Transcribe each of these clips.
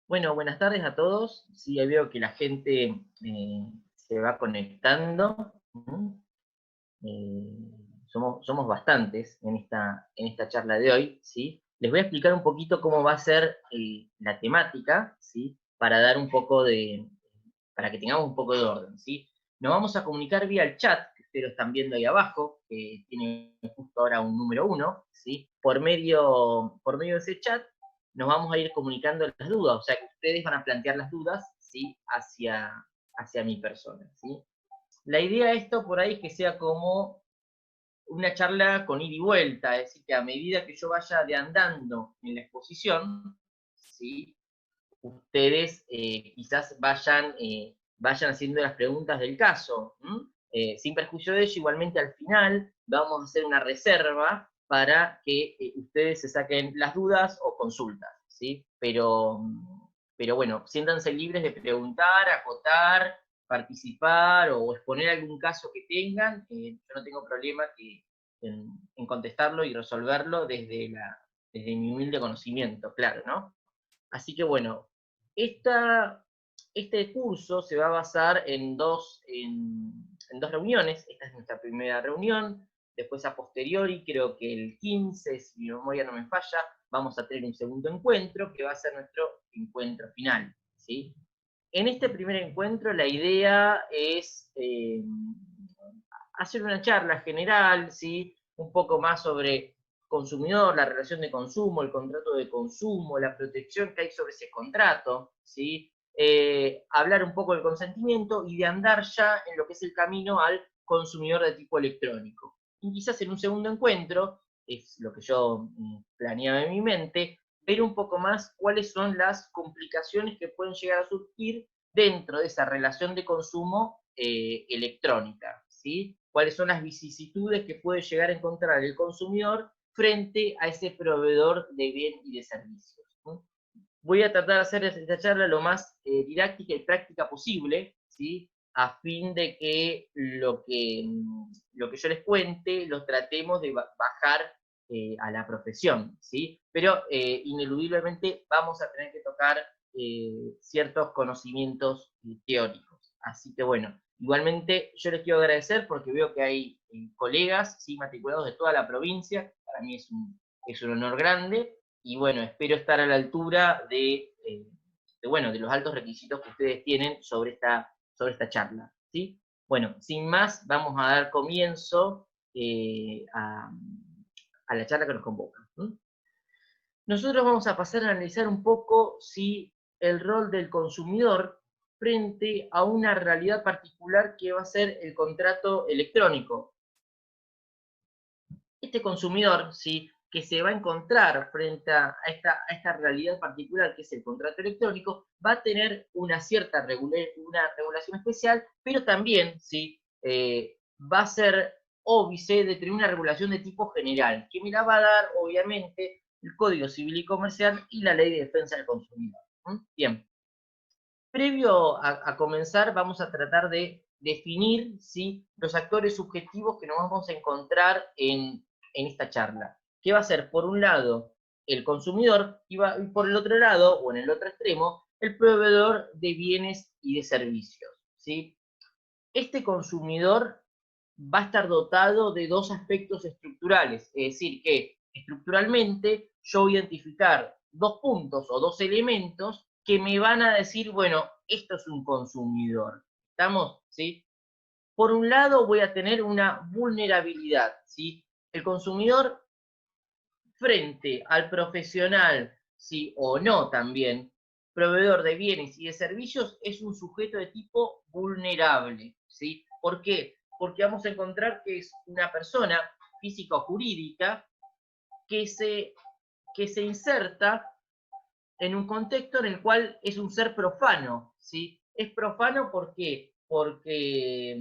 Bueno, buenas tardes a todos. Sí, ahí veo que la gente se va conectando. Eh, somos bastantes en esta charla de hoy, ¿sí? Les voy a explicar un poquito cómo va a ser la temática, ¿sí? Para que tengamos un poco de orden, ¿sí? Nos vamos a comunicar vía el chat, que ustedes lo están viendo ahí abajo, que tiene justo ahora un número 1, ¿sí? Por medio de ese chat nos vamos a ir comunicando las dudas, o sea que ustedes van a plantear las dudas, ¿sí? Hacia mi persona, ¿sí? La idea de esto por ahí es que sea como una charla con ida y vuelta, es decir, que a medida que yo vaya de andando en la exposición, ¿sí? Ustedes quizás vayan haciendo las preguntas del caso. Sin perjuicio de ello, igualmente al final vamos a hacer una reserva para que ustedes se saquen las dudas o consultas, ¿sí? Pero bueno, siéntanse libres de preguntar, acotar, participar o exponer algún caso que tengan. Yo no tengo problema en contestarlo y resolverlo desde mi humilde conocimiento, claro, ¿no? Así que bueno, este curso se va a basar en dos reuniones. Esta es nuestra primera reunión. Después, a posteriori, creo que el 15, si mi memoria no me falla, vamos a tener un segundo encuentro que va a ser nuestro encuentro final, ¿sí? En este primer encuentro la idea es hacer una charla general, ¿sí? Un poco más sobre consumidor, la relación de consumo, el contrato de consumo, la protección que hay sobre ese contrato, ¿sí? Hablar un poco del consentimiento y de andar ya en lo que es el camino al consumidor de tipo electrónico. Y quizás en un segundo encuentro, es lo que yo planeaba en mi mente, ver un poco más cuáles son las complicaciones que pueden llegar a surgir dentro de esa relación de consumo electrónica, ¿sí? Cuáles son las vicisitudes que puede llegar a encontrar el consumidor frente a ese proveedor de bien y de servicios. ¿No? Voy a tratar de hacer esta charla lo más didáctica y práctica posible, ¿sí? A fin de que lo que yo les cuente lo tratemos de bajar a la profesión, ¿sí? Pero ineludiblemente vamos a tener que tocar ciertos conocimientos teóricos. Así que bueno, igualmente yo les quiero agradecer porque veo que hay colegas, ¿sí? Matriculados de toda la provincia, para mí es un honor grande, y bueno, espero estar a la altura bueno, de los altos requisitos que ustedes tienen sobre esta charla, ¿sí? Bueno, sin más, vamos a dar comienzo a la charla que nos convoca. Nosotros vamos a pasar a analizar un poco si el rol del consumidor frente a una realidad particular que va a ser el contrato electrónico. Este consumidor, ¿sí? Que se va a encontrar frente a esta realidad particular que es el contrato electrónico, va a tener una cierta una regulación especial, pero también, ¿sí? Va a ser óbice de tener una regulación de tipo general, que me la va a dar, obviamente, el Código Civil y Comercial y la Ley de Defensa del Consumidor. Bien, previo a comenzar, vamos a tratar de definir, ¿sí? Los actores subjetivos que nos vamos a encontrar en esta charla. ¿Qué va a ser? Por un lado, el consumidor y por el otro lado, o en el otro extremo, el proveedor de bienes y de servicios, ¿sí? Este consumidor va a estar dotado de dos aspectos estructurales, es decir, que estructuralmente yo voy a identificar dos puntos o dos elementos que me van a decir, bueno, esto es un consumidor. ¿Estamos? ¿Sí? Por un lado voy a tener una vulnerabilidad, ¿sí? El consumidor frente al profesional, sí o no también, proveedor de bienes y de servicios, es un sujeto de tipo vulnerable, ¿sí? ¿Por qué? Porque vamos a encontrar que es una persona física o jurídica que se inserta en un contexto en el cual es un ser profano, ¿sí? Es profano ¿por qué? Porque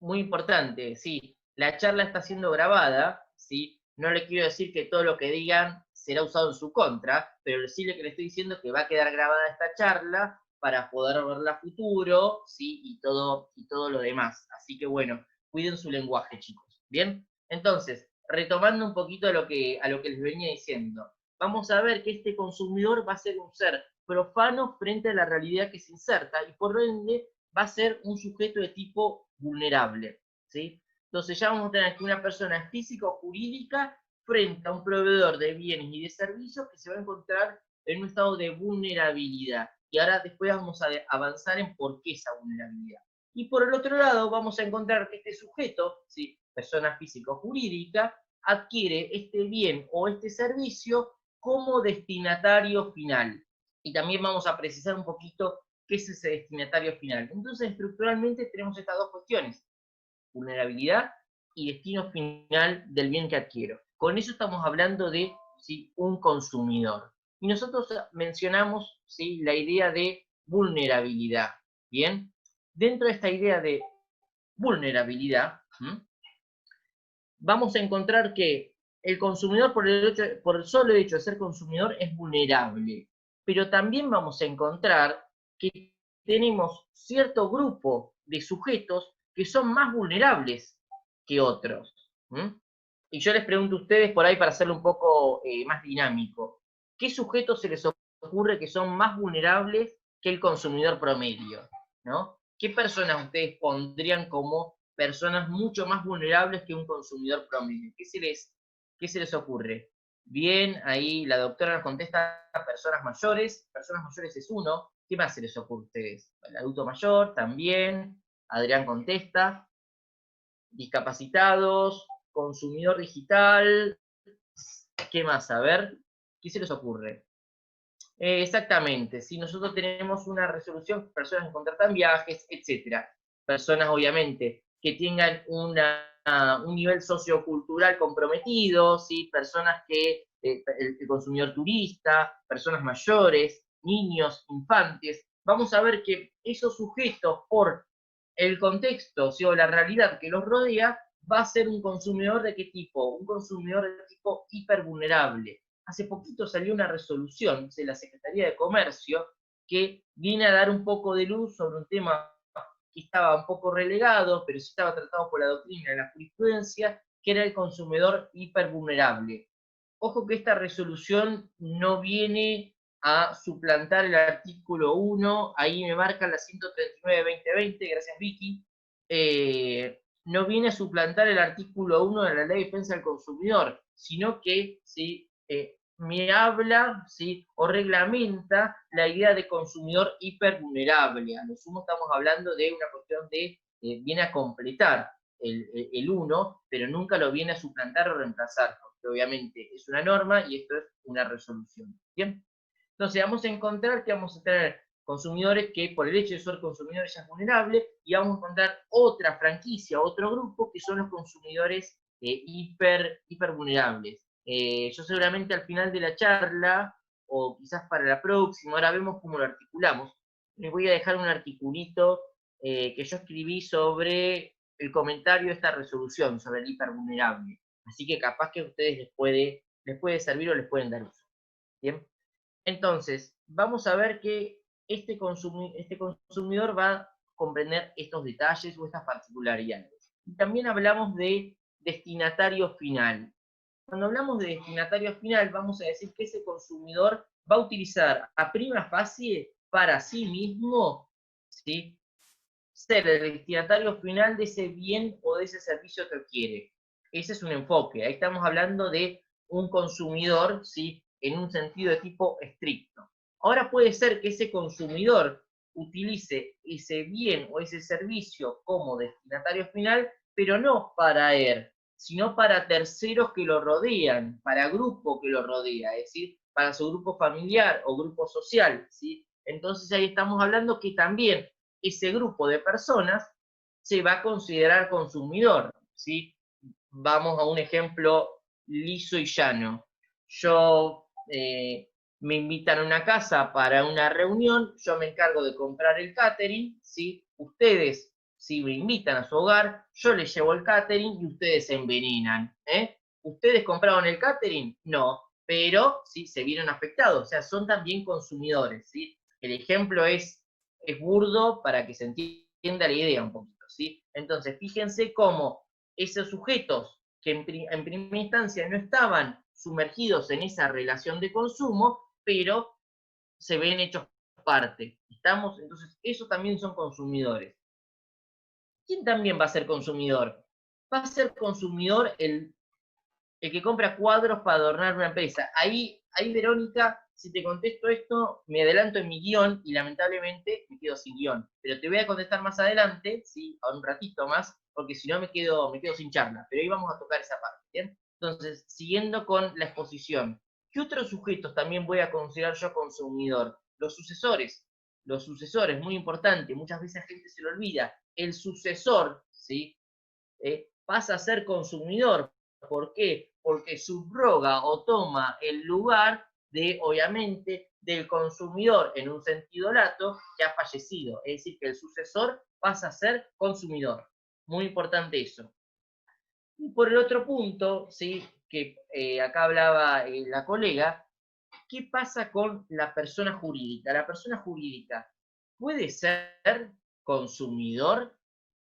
muy importante, sí, la charla está siendo grabada, ¿sí? No le quiero decir que todo lo que digan será usado en su contra, pero sí que le estoy diciendo que va a quedar grabada esta charla para poder verla a futuro, ¿sí? Y todo lo demás. Así que bueno, cuiden su lenguaje, chicos. ¿Bien? Entonces, retomando un poquito a lo que les venía diciendo. vamos a ver que este consumidor va a ser un ser profano frente a la realidad que se inserta y por ende va a ser un sujeto de tipo vulnerable, ¿sí? Entonces ya vamos a tener que una persona física o jurídica frente a un proveedor de bienes y de servicios que se va a encontrar en un estado de vulnerabilidad. Y ahora después vamos a avanzar en por qué esa vulnerabilidad. Y por el otro lado vamos a encontrar que este sujeto, ¿sí? Persona física o jurídica, adquiere este bien o este servicio como destinatario final. Y también vamos a precisar un poquito qué es ese destinatario final. Entonces, estructuralmente tenemos estas dos cuestiones: vulnerabilidad y destino final del bien que adquiero. Con eso estamos hablando de, ¿sí?, un consumidor. Y nosotros mencionamos, ¿sí?, la idea de vulnerabilidad. Bien, dentro de esta idea de vulnerabilidad, vamos a encontrar que el consumidor, por el solo hecho de ser consumidor, es vulnerable. Pero también vamos a encontrar que tenemos cierto grupo de sujetos que son más vulnerables que otros. Y yo les pregunto a ustedes por ahí para hacerlo un poco más dinámico: ¿qué sujetos se les ocurre que son más vulnerables que el consumidor promedio? ¿No? ¿Qué personas ustedes pondrían como personas mucho más vulnerables que un consumidor promedio? ¿Qué se les ocurre? Bien, ahí la doctora nos contesta: personas mayores es uno. ¿Qué más se les ocurre a ustedes? El adulto mayor también. Adrián contesta. Discapacitados, consumidor digital. ¿Qué más? A ver, ¿qué se les ocurre? Exactamente, si nosotros tenemos una resolución, personas que contratan viajes, etcétera. Personas, obviamente, que tengan un nivel sociocultural comprometido, ¿sí? Personas que, el consumidor turista, personas mayores, niños, infantes. Vamos a ver que esos sujetos, por el contexto, ¿sí?, o la realidad que los rodea, va a ser un consumidor de qué tipo, un consumidor de tipo hipervulnerable. Hace poquito salió una resolución de la Secretaría de Comercio que viene a dar un poco de luz sobre un tema que estaba un poco relegado, pero sí estaba tratado por la doctrina y la jurisprudencia, que era el consumidor hipervulnerable. Ojo que esta resolución no viene a suplantar el artículo 1, ahí me marca la 139-2020, gracias Vicky, no viene a suplantar el artículo 1 de la Ley de Defensa del Consumidor, sino que, ¿sí?, me habla, ¿sí?, o reglamenta la idea de consumidor hipervulnerable. A lo sumo estamos hablando de una cuestión de, viene a completar el 1, pero nunca lo viene a suplantar o reemplazar, porque obviamente es una norma y esto es una resolución. ¿Bien? Entonces vamos a encontrar que vamos a tener consumidores que por el hecho de ser consumidores ya es vulnerable, y vamos a encontrar otra franquicia, otro grupo, que son los consumidores hiper vulnerables. Yo seguramente al final de la charla, o quizás para la próxima, ahora vemos cómo lo articulamos, les voy a dejar un articulito que yo escribí sobre el comentario de esta resolución, sobre el hipervulnerable. Así que capaz que a ustedes les puede servir o les pueden dar uso. ¿Bien? Entonces, vamos a ver que este consumidor va a comprender estos detalles o estas particularidades. Y también hablamos de destinatario final. Cuando hablamos de destinatario final, vamos a decir que ese consumidor va a utilizar a prima facie para sí mismo, ¿sí?, ser el destinatario final de ese bien o de ese servicio que adquiere. Ese es un enfoque. Ahí estamos hablando de un consumidor, ¿sí?, en un sentido de tipo estricto. Ahora puede ser que ese consumidor utilice ese bien o ese servicio como destinatario final, pero no para él, sino para terceros que lo rodean, para grupo que lo rodea, es decir, para su grupo familiar o grupo social, ¿sí? Entonces ahí estamos hablando que también ese grupo de personas se va a considerar consumidor, ¿sí? Vamos a un ejemplo liso y llano. Yo me invitan a una casa para una reunión, yo me encargo de comprar el catering, ¿sí? Ustedes, si me invitan a su hogar, yo les llevo el catering y ustedes se envenenan. ¿Ustedes compraron el catering? No, pero sí se vieron afectados, o sea, son también consumidores, ¿sí? El ejemplo es burdo para que se entienda la idea un poquito, ¿sí? Entonces, fíjense cómo esos sujetos que en primera instancia no estaban sumergidos en esa relación de consumo, pero se ven hechos parte. ¿Estamos? Entonces, eso también son consumidores. ¿Quién también va a ser consumidor? Va a ser consumidor el que compra cuadros para adornar una empresa. Ahí, Verónica, si te contesto esto, me adelanto en mi guión y lamentablemente me quedo sin guión. Pero te voy a contestar más adelante, ¿sí? A un ratito más, porque si no me quedo sin charla. Pero ahí vamos a tocar esa parte, ¿bien? Entonces, siguiendo con la exposición, ¿qué otros sujetos también voy a considerar yo consumidor? Los sucesores. Los sucesores, muy importante, muchas veces la gente se lo olvida. El sucesor, ¿sí? Pasa a ser consumidor. ¿Por qué? Porque subroga o toma el lugar de, obviamente, del consumidor en un sentido lato que ha fallecido. Es decir, que el sucesor pasa a ser consumidor. Muy importante eso. Y por el otro punto, ¿sí? Que acá hablaba la colega, ¿qué pasa con la persona jurídica? La persona jurídica puede ser consumidor.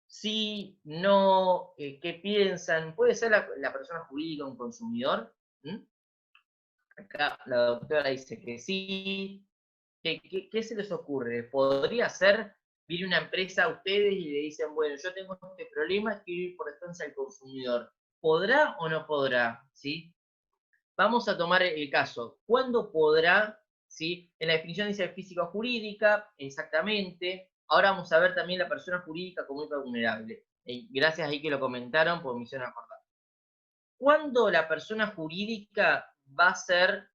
Sí, no, ¿qué piensan? ¿Puede ser la persona jurídica un consumidor? ¿Mm? Acá la doctora dice que sí. ¿Qué se les ocurre? ¿Podría ser, viene una empresa a ustedes y le dicen, bueno, yo tengo este problema, quiero ir por defensa del consumidor? ¿Podrá o no podrá? ¿Sí? Vamos a tomar el caso. ¿Cuándo podrá? ¿Sí? En la definición dice física o jurídica, exactamente. Ahora vamos a ver también la persona jurídica como vulnerable. Gracias ahí que lo comentaron, por me hicieron acordar. ¿Cuándo la persona jurídica va a ser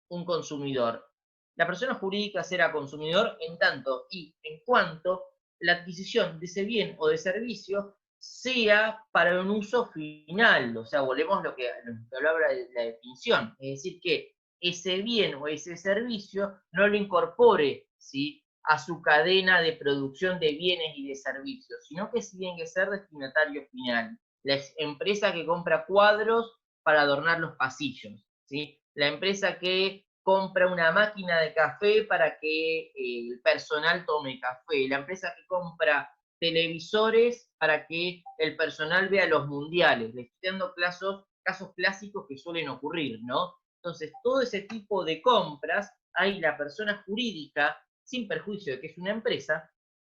un consumidor? La persona jurídica será consumidor en tanto y en cuanto la adquisición de ese bien o de servicio sea para un uso final. O sea, volvemos a lo que hablaba de la definición. Es decir, que ese bien o ese servicio no lo incorpore, ¿sí?, a su cadena de producción de bienes y de servicios, sino que sí tiene que ser destinatario final. La empresa que compra cuadros para adornar los pasillos, ¿sí? La empresa que compra una máquina de café para que el personal tome café, la empresa que compra televisores para que el personal vea los mundiales. Le estoy dando casos clásicos que suelen ocurrir, ¿no? Entonces, todo ese tipo de compras, ahí la persona jurídica, sin perjuicio de que es una empresa,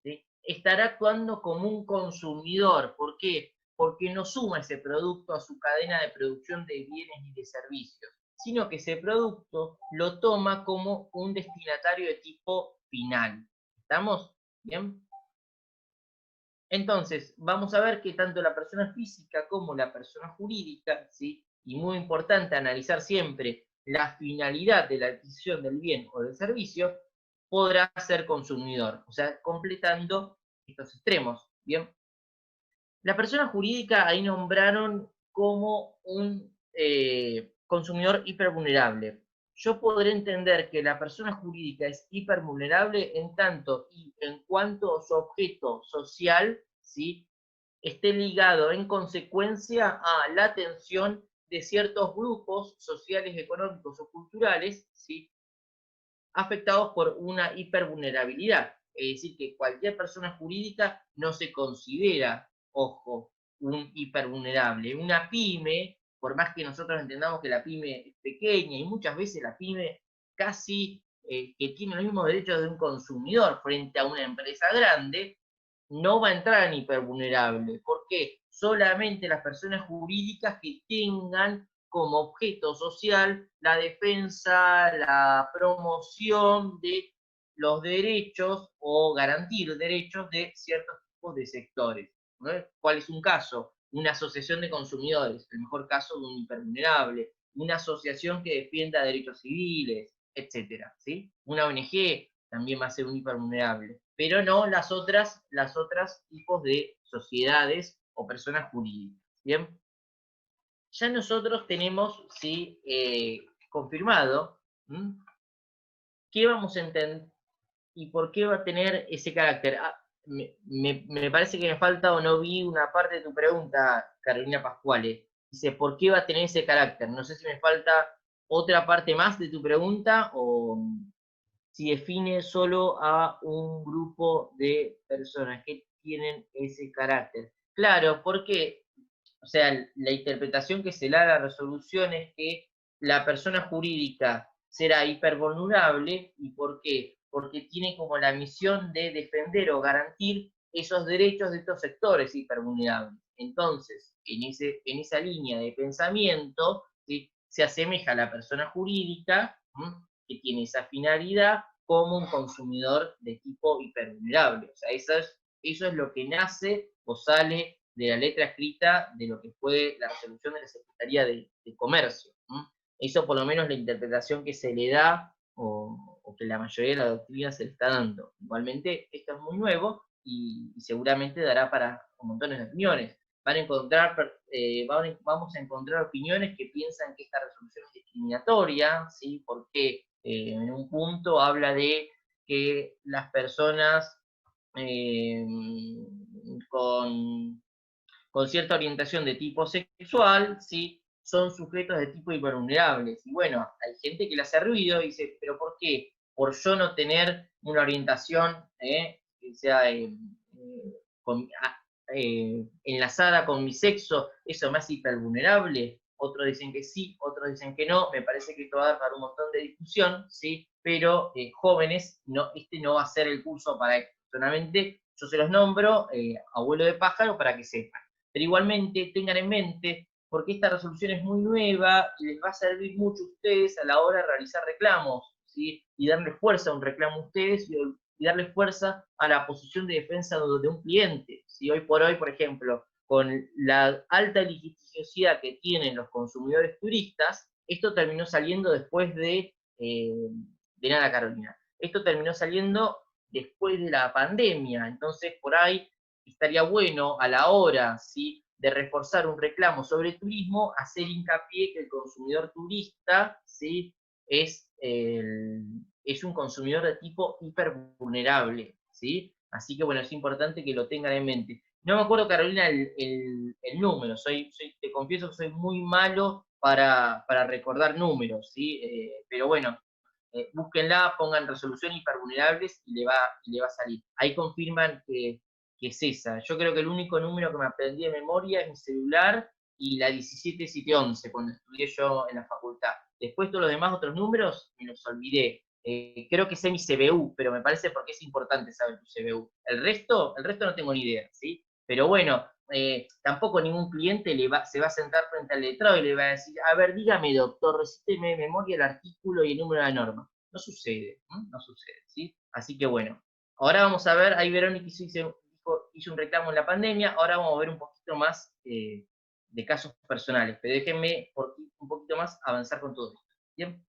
¿sí?, estará actuando como un consumidor. ¿Por qué? Porque no suma ese producto a su cadena de producción de bienes y de servicios, sino que ese producto lo toma como un destinatario de tipo final. ¿Estamos? ¿Bien? Entonces, vamos a ver que tanto la persona física como la persona jurídica, ¿sí?, y muy importante analizar siempre la finalidad de la adquisición del bien o del servicio, podrá ser consumidor, o sea, completando estos extremos, ¿bien? La persona jurídica ahí nombraron como un consumidor hipervulnerable. Yo podré entender que la persona jurídica es hipervulnerable en tanto y en cuanto su objeto social, ¿sí?, esté ligado en consecuencia a la atención de ciertos grupos sociales, económicos o culturales, ¿sí?, afectados por una hipervulnerabilidad. Es decir, que cualquier persona jurídica no se considera, ojo, un hipervulnerable. Una pyme, por más que nosotros entendamos que la pyme es pequeña y muchas veces la pyme casi que tiene los mismos derechos de un consumidor frente a una empresa grande, no va a entrar en hipervulnerable. ¿Por qué? Solamente las personas jurídicas que tengan como objeto social la defensa, la promoción de los derechos o garantir derechos de ciertos tipos de sectores, ¿no? ¿Cuál es un caso? Una asociación de consumidores, el mejor caso de un hipervulnerable, una asociación que defienda derechos civiles, etcétera, ¿sí? Una ONG también va a ser un hipervulnerable, pero no las otras tipos de sociedades o personas jurídicas, ¿bien? Ya nosotros tenemos, ¿sí?, confirmado, qué vamos a entender y por qué va a tener ese carácter. Me parece que me falta o no vi una parte de tu pregunta, Carolina Pascuale. Dice, ¿por qué va a tener ese carácter? No sé si me falta otra parte más de tu pregunta o si define solo a un grupo de personas que tienen ese carácter. Claro, porque, o sea, la interpretación que se le da a la resolución es que la persona jurídica será hipervulnerable. ¿Y por qué? Porque tiene como la misión de defender o garantir esos derechos de estos sectores hipervulnerables. Entonces, en esa línea de pensamiento, ¿sí?, se asemeja a la persona jurídica, que tiene esa finalidad, como un consumidor de tipo hipervulnerable. O sea, eso es lo que nace o sale de la letra escrita de lo que fue la resolución de la Secretaría de Comercio. Eso por lo menos la interpretación que se le da, o que la mayoría de la doctrina se le está dando. Igualmente, esto es muy nuevo y seguramente dará para montones de opiniones. Vamos a encontrar opiniones que piensan que esta resolución es discriminatoria, ¿sí? Porque en un punto habla de que las personas eh, con, con cierta orientación de tipo sexual, ¿sí?, son sujetos de tipo hipervulnerables. Y bueno, hay gente que le hace ruido y dice, ¿pero por qué? Por yo no tener una orientación que sea con, enlazada con mi sexo, ¿eso me hace hipervulnerable? Otros dicen que sí, otros dicen que no. Me parece que esto va a dar para un montón de discusión, ¿sí? Pero jóvenes, no, este no va a ser el curso para esto. Solamente yo se los nombro, abuelo de pájaro, para que sepan. Pero igualmente tengan en mente, porque esta resolución es muy nueva y les va a servir mucho a ustedes a la hora de realizar reclamos, ¿sí? Y darle fuerza a un reclamo a ustedes y darle fuerza a la posición de defensa de un cliente. ¿Sí? Hoy por hoy, por ejemplo, con la alta litigiosidad que tienen los consumidores turistas, esto terminó saliendo después de nada, Carolina. Esto terminó saliendo después de la pandemia. Entonces, por ahí estaría bueno a la hora, ¿sí?, de reforzar un reclamo sobre turismo, hacer hincapié que el consumidor turista, ¿sí?, es un consumidor de tipo hipervulnerable, ¿sí? Así que bueno, es importante que lo tengan en mente. No me acuerdo, Carolina, el número, te confieso que soy muy malo para recordar números, ¿sí? Pero bueno, búsquenla, pongan resolución hipervulnerables y le va a salir. Ahí confirman que es esa. Yo creo que el único número que me aprendí de memoria es mi celular y la 17711, cuando estudié yo en la facultad. Después todos los demás otros números me los olvidé. Creo que sé mi CBU, pero me parece porque es importante saber tu CBU. El resto no tengo ni idea, ¿sí? Pero bueno, tampoco ningún cliente se va a sentar frente al letrado y le va a decir, a ver, dígame, doctor, recíteme de memoria el artículo y el número de la norma. No sucede, no sucede, ¿sí? Así que bueno, ahora vamos a ver, ahí Verónica hizo un reclamo en la pandemia, ahora vamos a ver un poquito más de casos personales, pero déjenme un poquito más avanzar con todo esto. ¿Bien?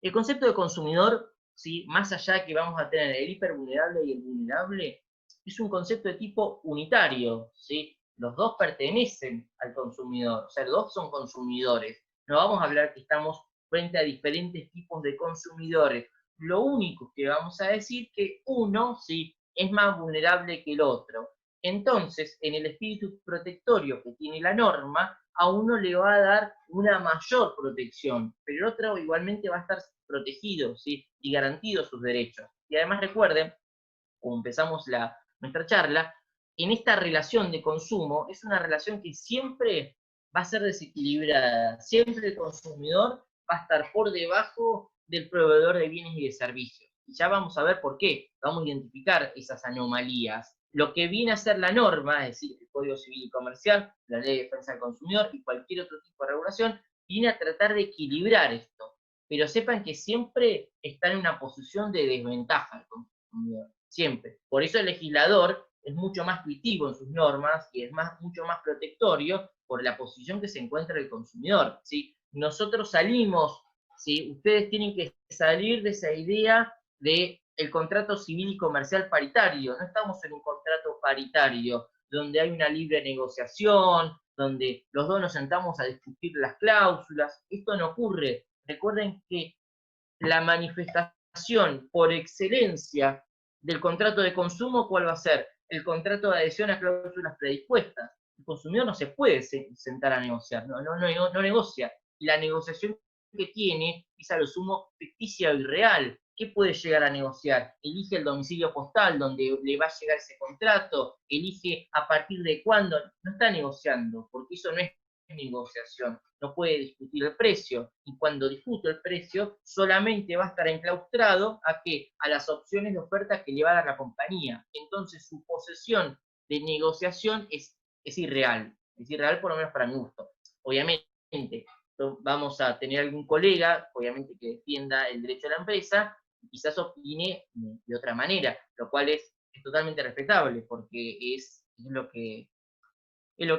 El concepto de consumidor, ¿sí?, más allá de que vamos a tener el hipervulnerable y el vulnerable, es un concepto de tipo unitario, ¿sí? Los dos pertenecen al consumidor, o sea, los dos son consumidores. No vamos a hablar que estamos frente a diferentes tipos de consumidores. Lo único que vamos a decir que uno, sí, es más vulnerable que el otro. Entonces, en el espíritu protectorio que tiene la norma, a uno le va a dar una mayor protección, pero el otro igualmente va a estar protegido, ¿sí?, y garantido sus derechos. Y además recuerden, como empezamos nuestra charla, en esta relación de consumo es una relación que siempre va a ser desequilibrada, siempre el consumidor va a estar por debajo del proveedor de bienes y de servicios. Y ya vamos a ver por qué, vamos a identificar esas anomalías. Lo que viene a ser la norma, es decir, el Código Civil y Comercial, la Ley de Defensa del Consumidor y cualquier otro tipo de regulación, viene a tratar de equilibrar esto. Pero sepan que siempre está en una posición de desventaja el consumidor, siempre. Por eso el legislador es mucho más tuitivo en sus normas y es mucho más protectorio por la posición que se encuentra el consumidor, ¿sí? Nosotros salimos, ¿sí?, ustedes tienen que salir de esa idea de el contrato civil y comercial paritario. No estamos en un contrato paritario donde hay una libre negociación, donde los dos nos sentamos a discutir las cláusulas. Esto no ocurre. Recuerden que la manifestación por excelencia del contrato de consumo, ¿cuál va a ser? El contrato de adhesión a cláusulas predispuestas. El consumidor no se puede sentar a negociar, no negocia. Y la negociación que tiene es a lo sumo ficticia o irreal. ¿Qué puede llegar a negociar? Elige el domicilio postal donde le va a llegar ese contrato, elige a partir de cuándo. No está negociando, porque eso no es negociación, no puede discutir el precio, y cuando discute el precio solamente va a estar enclaustrado ¿a qué? A las opciones de oferta que le va a dar la compañía. Entonces su posesión de negociación es irreal por lo menos para mi gusto. Obviamente, vamos a tener algún colega, obviamente que defienda el derecho de la empresa, y quizás opine de otra manera, lo cual es totalmente respetable, porque es lo que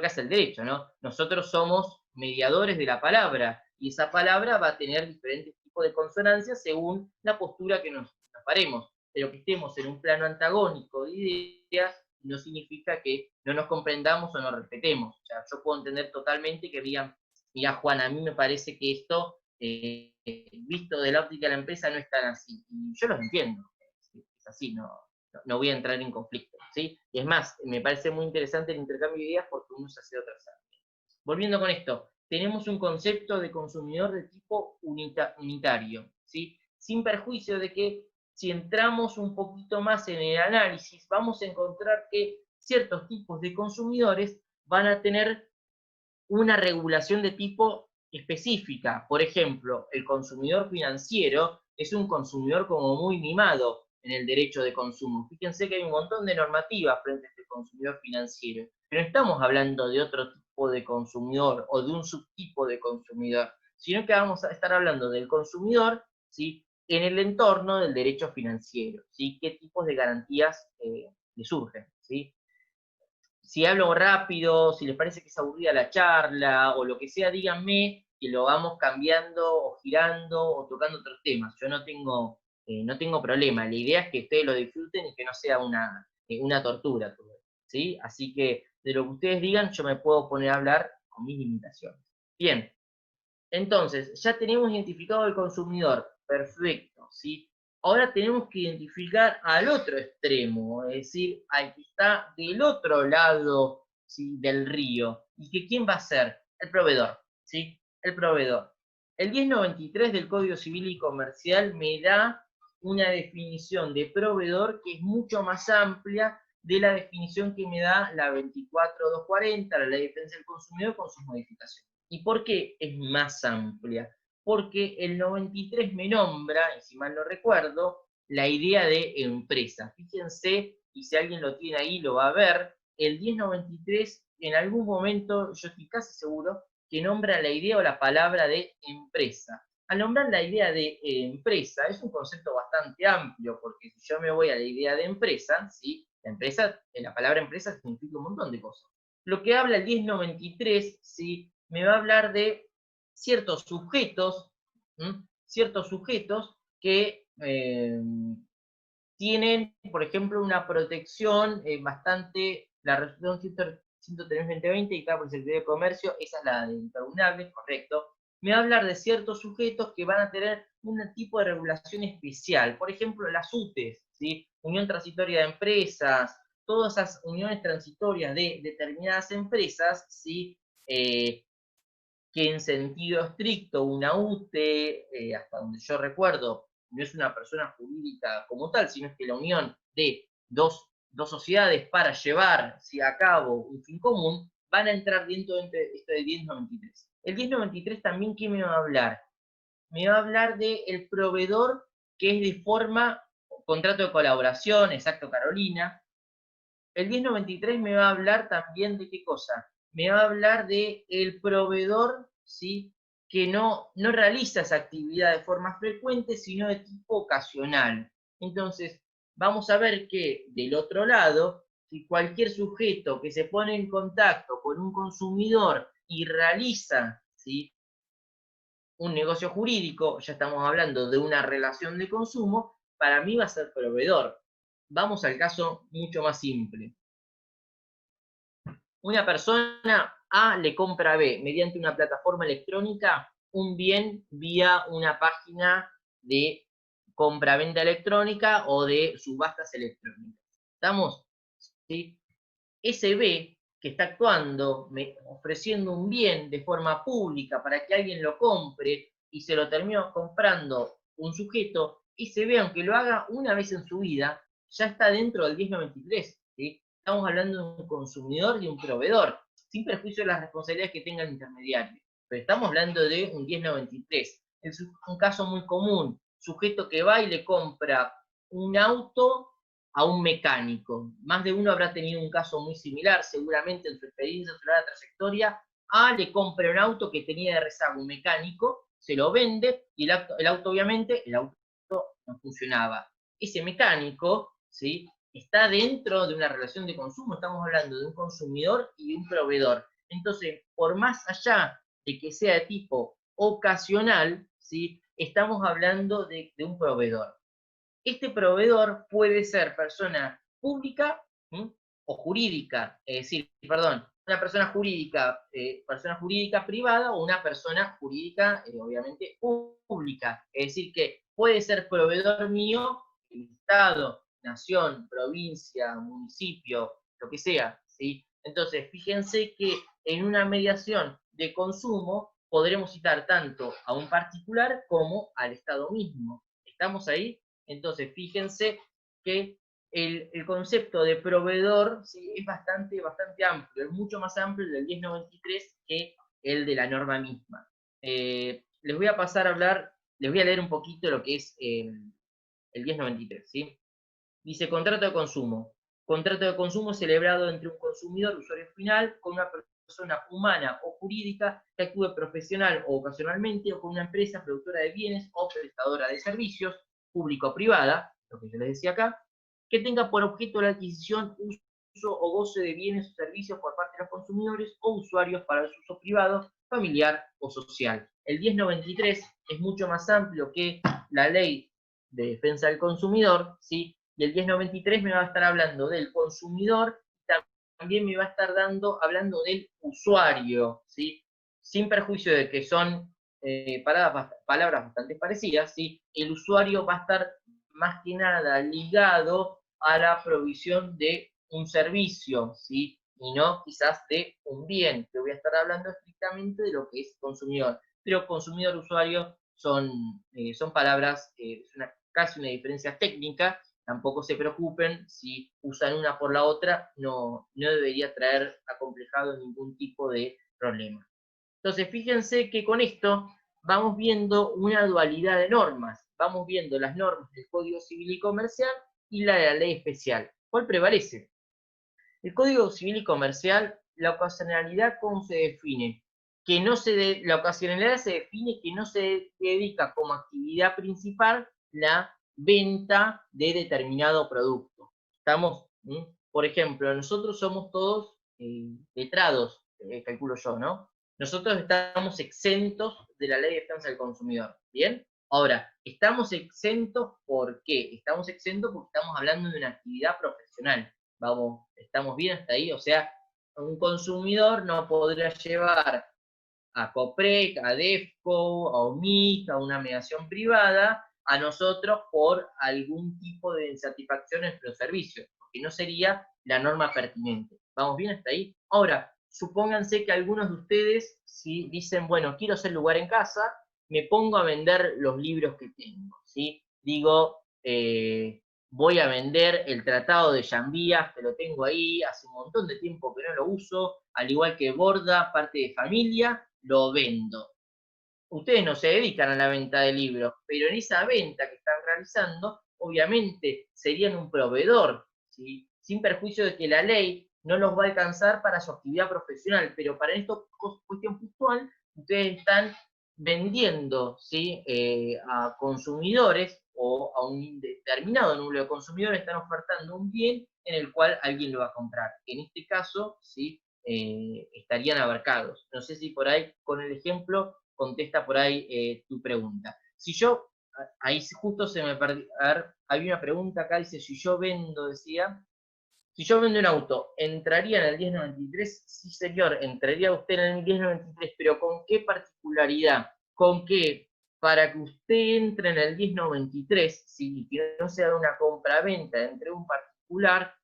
hace el derecho, ¿no? Nosotros somos mediadores de la palabra, y esa palabra va a tener diferentes tipos de consonancias según la postura que nos paremos, pero que estemos en un plano antagónico de ideas no significa que no nos comprendamos o no respetemos. O sea, yo puedo entender totalmente que digan, mira Juan, a mí me parece que esto, visto de la óptica de la empresa, no es tan así. Y yo los entiendo, es así, no voy a entrar en conflicto, ¿sí? Y es más, me parece muy interesante el intercambio de ideas porque uno se hace otra cosa. Volviendo con esto, tenemos un concepto de consumidor de tipo unitario, ¿sí? Sin perjuicio de que si entramos un poquito más en el análisis, vamos a encontrar que ciertos tipos de consumidores van a tener una regulación de tipo específica. Por ejemplo, el consumidor financiero es un consumidor como muy mimado en el derecho de consumo. Fíjense que hay un montón de normativas frente a este consumidor financiero, pero no estamos hablando de otro tipo de consumidor o de un subtipo de consumidor, sino que vamos a estar hablando del consumidor, ¿sí?, en el entorno del derecho financiero, ¿sí? ¿Qué tipos de garantías le surgen? ¿Sí? Si hablo rápido, si les parece que es aburrida la charla o lo que sea, díganme que lo vamos cambiando o girando o tocando otros temas. Yo no tengo problema. La idea es que ustedes lo disfruten y que no sea una tortura todo, ¿sí? Así que de lo que ustedes digan yo me puedo poner a hablar con mis limitaciones. Bien, entonces ya tenemos identificado el consumidor. Perfecto, ¿sí? Ahora tenemos que identificar al otro extremo, es decir, al que está del otro lado, ¿sí?, del río. ¿Y que quién va a ser? El proveedor, ¿sí? El proveedor. El 1093 del Código Civil y Comercial me da una definición de proveedor que es mucho más amplia de la definición que me da la 24240, la Ley de Defensa del Consumidor, con sus modificaciones. ¿Y por qué es más amplia? Porque el 93 me nombra, y si mal no recuerdo, la idea de empresa. Fíjense, y si alguien lo tiene ahí lo va a ver, el 1093 en algún momento, yo estoy casi seguro, que nombra la idea o la palabra de empresa. Al nombrar la idea de empresa, es un concepto bastante amplio, porque si yo me voy a la idea de empresa, ¿sí?, la palabra empresa significa un montón de cosas. Lo que habla el 1093, ¿sí?, me va a hablar de ciertos sujetos que tienen, por ejemplo, una protección bastante, la resolución 103-2020 dictada por el Secretario de Comercio, esa es la de impugnables, correcto. Me va a hablar de ciertos sujetos que van a tener un tipo de regulación especial, por ejemplo, las UTES, ¿sí?, Unión Transitoria de Empresas, todas esas uniones transitorias de determinadas empresas, ¿sí?, que en sentido estricto una UTE, hasta donde yo recuerdo, no es una persona jurídica como tal, sino es que la unión de dos sociedades para llevar a cabo un fin común, van a entrar dentro de esto de 1093. El 1093 también, ¿qué me va a hablar? Me va a hablar del proveedor que es de forma, contrato de colaboración, exacto Carolina. El 1093 me va a hablar también de qué cosa. Me va a hablar de el proveedor, ¿sí?, que no realiza esa actividad de forma frecuente, sino de tipo ocasional. Entonces, vamos a ver que del otro lado, si cualquier sujeto que se pone en contacto con un consumidor y realiza, ¿sí?, un negocio jurídico, ya estamos hablando de una relación de consumo, para mí va a ser proveedor. Vamos al caso mucho más simple. Una persona A le compra a B mediante una plataforma electrónica un bien vía una página de compra-venta electrónica o de subastas electrónicas. ¿Estamos? ¿Sí? Ese B que está actuando, ofreciendo un bien de forma pública para que alguien lo compre y se lo terminó comprando un sujeto, ese B, aunque lo haga una vez en su vida, ya está dentro del 1093. ¿Sí? Estamos hablando de un consumidor y un proveedor. sin perjuicio de las responsabilidades que tenga el intermediario. Pero estamos hablando de un 1093. Es un caso muy común, sujeto que va y le compra un auto a un mecánico. Más de uno habrá tenido un caso muy similar, seguramente en su experiencia, en su larga trayectoria. Le compra un auto que tenía de rezago un mecánico, se lo vende y el auto obviamente, el auto no funcionaba. Ese mecánico, ¿sí?, está dentro de una relación de consumo, estamos hablando de un consumidor y de un proveedor. Entonces, por más allá de que sea de tipo ocasional, ¿sí?, estamos hablando de un proveedor. Este proveedor puede ser persona pública, ¿sí?, o jurídica, es decir, perdón, una persona jurídica privada o una persona jurídica, obviamente, pública. Es decir, que puede ser proveedor mío el Estado, nación, provincia, municipio, lo que sea, ¿sí? Entonces, fíjense que en una mediación de consumo podremos citar tanto a un particular como al Estado mismo. ¿Estamos ahí? Entonces, fíjense que el concepto de proveedor, ¿sí?, es bastante amplio, es mucho más amplio el del 1093 que el de la norma misma. Les voy a pasar a hablar, les voy a leer un poquito lo que es el 1093, ¿sí? Dice contrato de consumo. Contrato de consumo celebrado entre un consumidor, usuario final, con una persona humana o jurídica que actúe profesional o ocasionalmente, o con una empresa productora de bienes o prestadora de servicios, público o privada, lo que yo les decía acá, que tenga por objeto la adquisición, uso o goce de bienes o servicios por parte de los consumidores o usuarios para el uso privado, familiar o social. El 1093 es mucho más amplio que la ley de defensa del consumidor, ¿sí? Y el 1093 me va a estar hablando del consumidor, también me va a estar hablando del usuario, ¿sí? Sin perjuicio de que son palabras bastante parecidas, ¿sí? El usuario va a estar más que nada ligado a la provisión de un servicio, ¿sí?, y no quizás de un bien, que voy a estar hablando estrictamente de lo que es consumidor. Pero consumidor, usuario son palabras, es casi una diferencia técnica. Tampoco se preocupen, si usan una por la otra, no debería traer acomplejado ningún tipo de problema. Entonces, fíjense que con esto vamos viendo una dualidad de normas. Vamos viendo las normas del Código Civil y Comercial y la de la ley especial. ¿Cuál prevalece? El Código Civil y Comercial, la ocasionalidad, ¿cómo se define? La ocasionalidad se define que no se dedica como actividad principal la venta de determinado producto. ¿Estamos? Por ejemplo, nosotros somos todos letrados, calculo yo, ¿no? Nosotros estamos exentos de la ley de defensa del consumidor, ¿bien? Ahora, ¿estamos exentos por qué? Estamos exentos porque estamos hablando de una actividad profesional. Vamos, ¿estamos bien hasta ahí? O sea, un consumidor no podrá llevar a COPREC, a DEFCO, a OMIC, a una mediación privada, a nosotros por algún tipo de insatisfacción en nuestros servicios, porque no sería la norma pertinente. ¿Vamos bien hasta ahí? Ahora, supónganse que algunos de ustedes, si dicen, bueno, quiero hacer lugar en casa, me pongo a vender los libros que tengo, ¿sí? Digo, voy a vender el Tratado de Llambías, que lo tengo ahí, hace un montón de tiempo que no lo uso, al igual que Borda, parte de familia, lo vendo. Ustedes no se dedican a la venta de libros, pero en esa venta que están realizando, obviamente serían un proveedor, ¿sí?, sin perjuicio de que la ley no los va a alcanzar para su actividad profesional, pero para esto, cuestión puntual, ustedes están vendiendo, ¿sí?, a consumidores o a un determinado número de consumidores, están ofertando un bien en el cual alguien lo va a comprar. En este caso, ¿sí?, estarían abarcados. No sé si por ahí, con el ejemplo, contesta por ahí tu pregunta. Si yo, ahí justo se me perdió, a ver, había una pregunta acá, dice, si yo vendo, decía, si yo vendo un auto, ¿entraría en el 1093? Sí, señor, entraría usted en el 1093, pero ¿con qué particularidad? ¿Con qué? Para que usted entre en el 1093, si no sea una compra-venta entre un particular,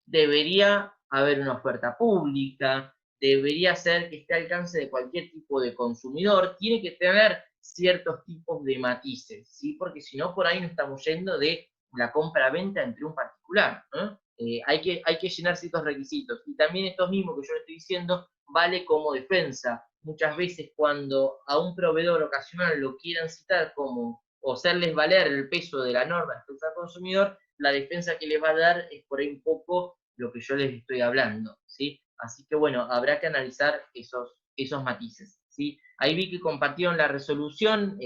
debería haber una oferta pública, debería ser que esté al alcance de cualquier tipo de consumidor, tiene que tener ciertos tipos de matices, ¿sí? Porque si no, por ahí no estamos yendo de la compra-venta entre un particular, ¿no? Hay que llenar ciertos requisitos. Y también estos mismos que yo le estoy diciendo vale como defensa. Muchas veces cuando a un proveedor ocasional lo quieran citar como, o hacerles valer el peso de la norma respecto al consumidor, la defensa que les va a dar es por ahí un poco lo que yo les estoy hablando, ¿sí? Así que bueno, habrá que analizar esos matices, ¿sí? Ahí vi que compartieron la resolución,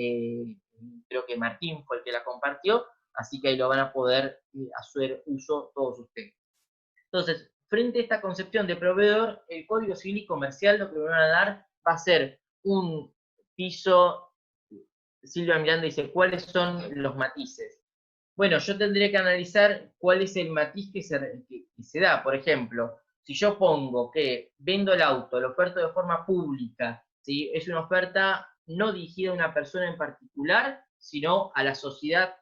creo que Martín fue el que la compartió, así que ahí lo van a poder hacer uso todos ustedes. Entonces, frente a esta concepción de proveedor, el Código Civil y Comercial lo que me van a dar va a ser un piso. Silvia Miranda dice, ¿cuáles son los matices? Bueno, yo tendría que analizar cuál es el matiz que se da. Por ejemplo, si yo pongo que vendo el auto, lo oferto de forma pública, ¿sí? Es una oferta no dirigida a una persona en particular, sino a la sociedad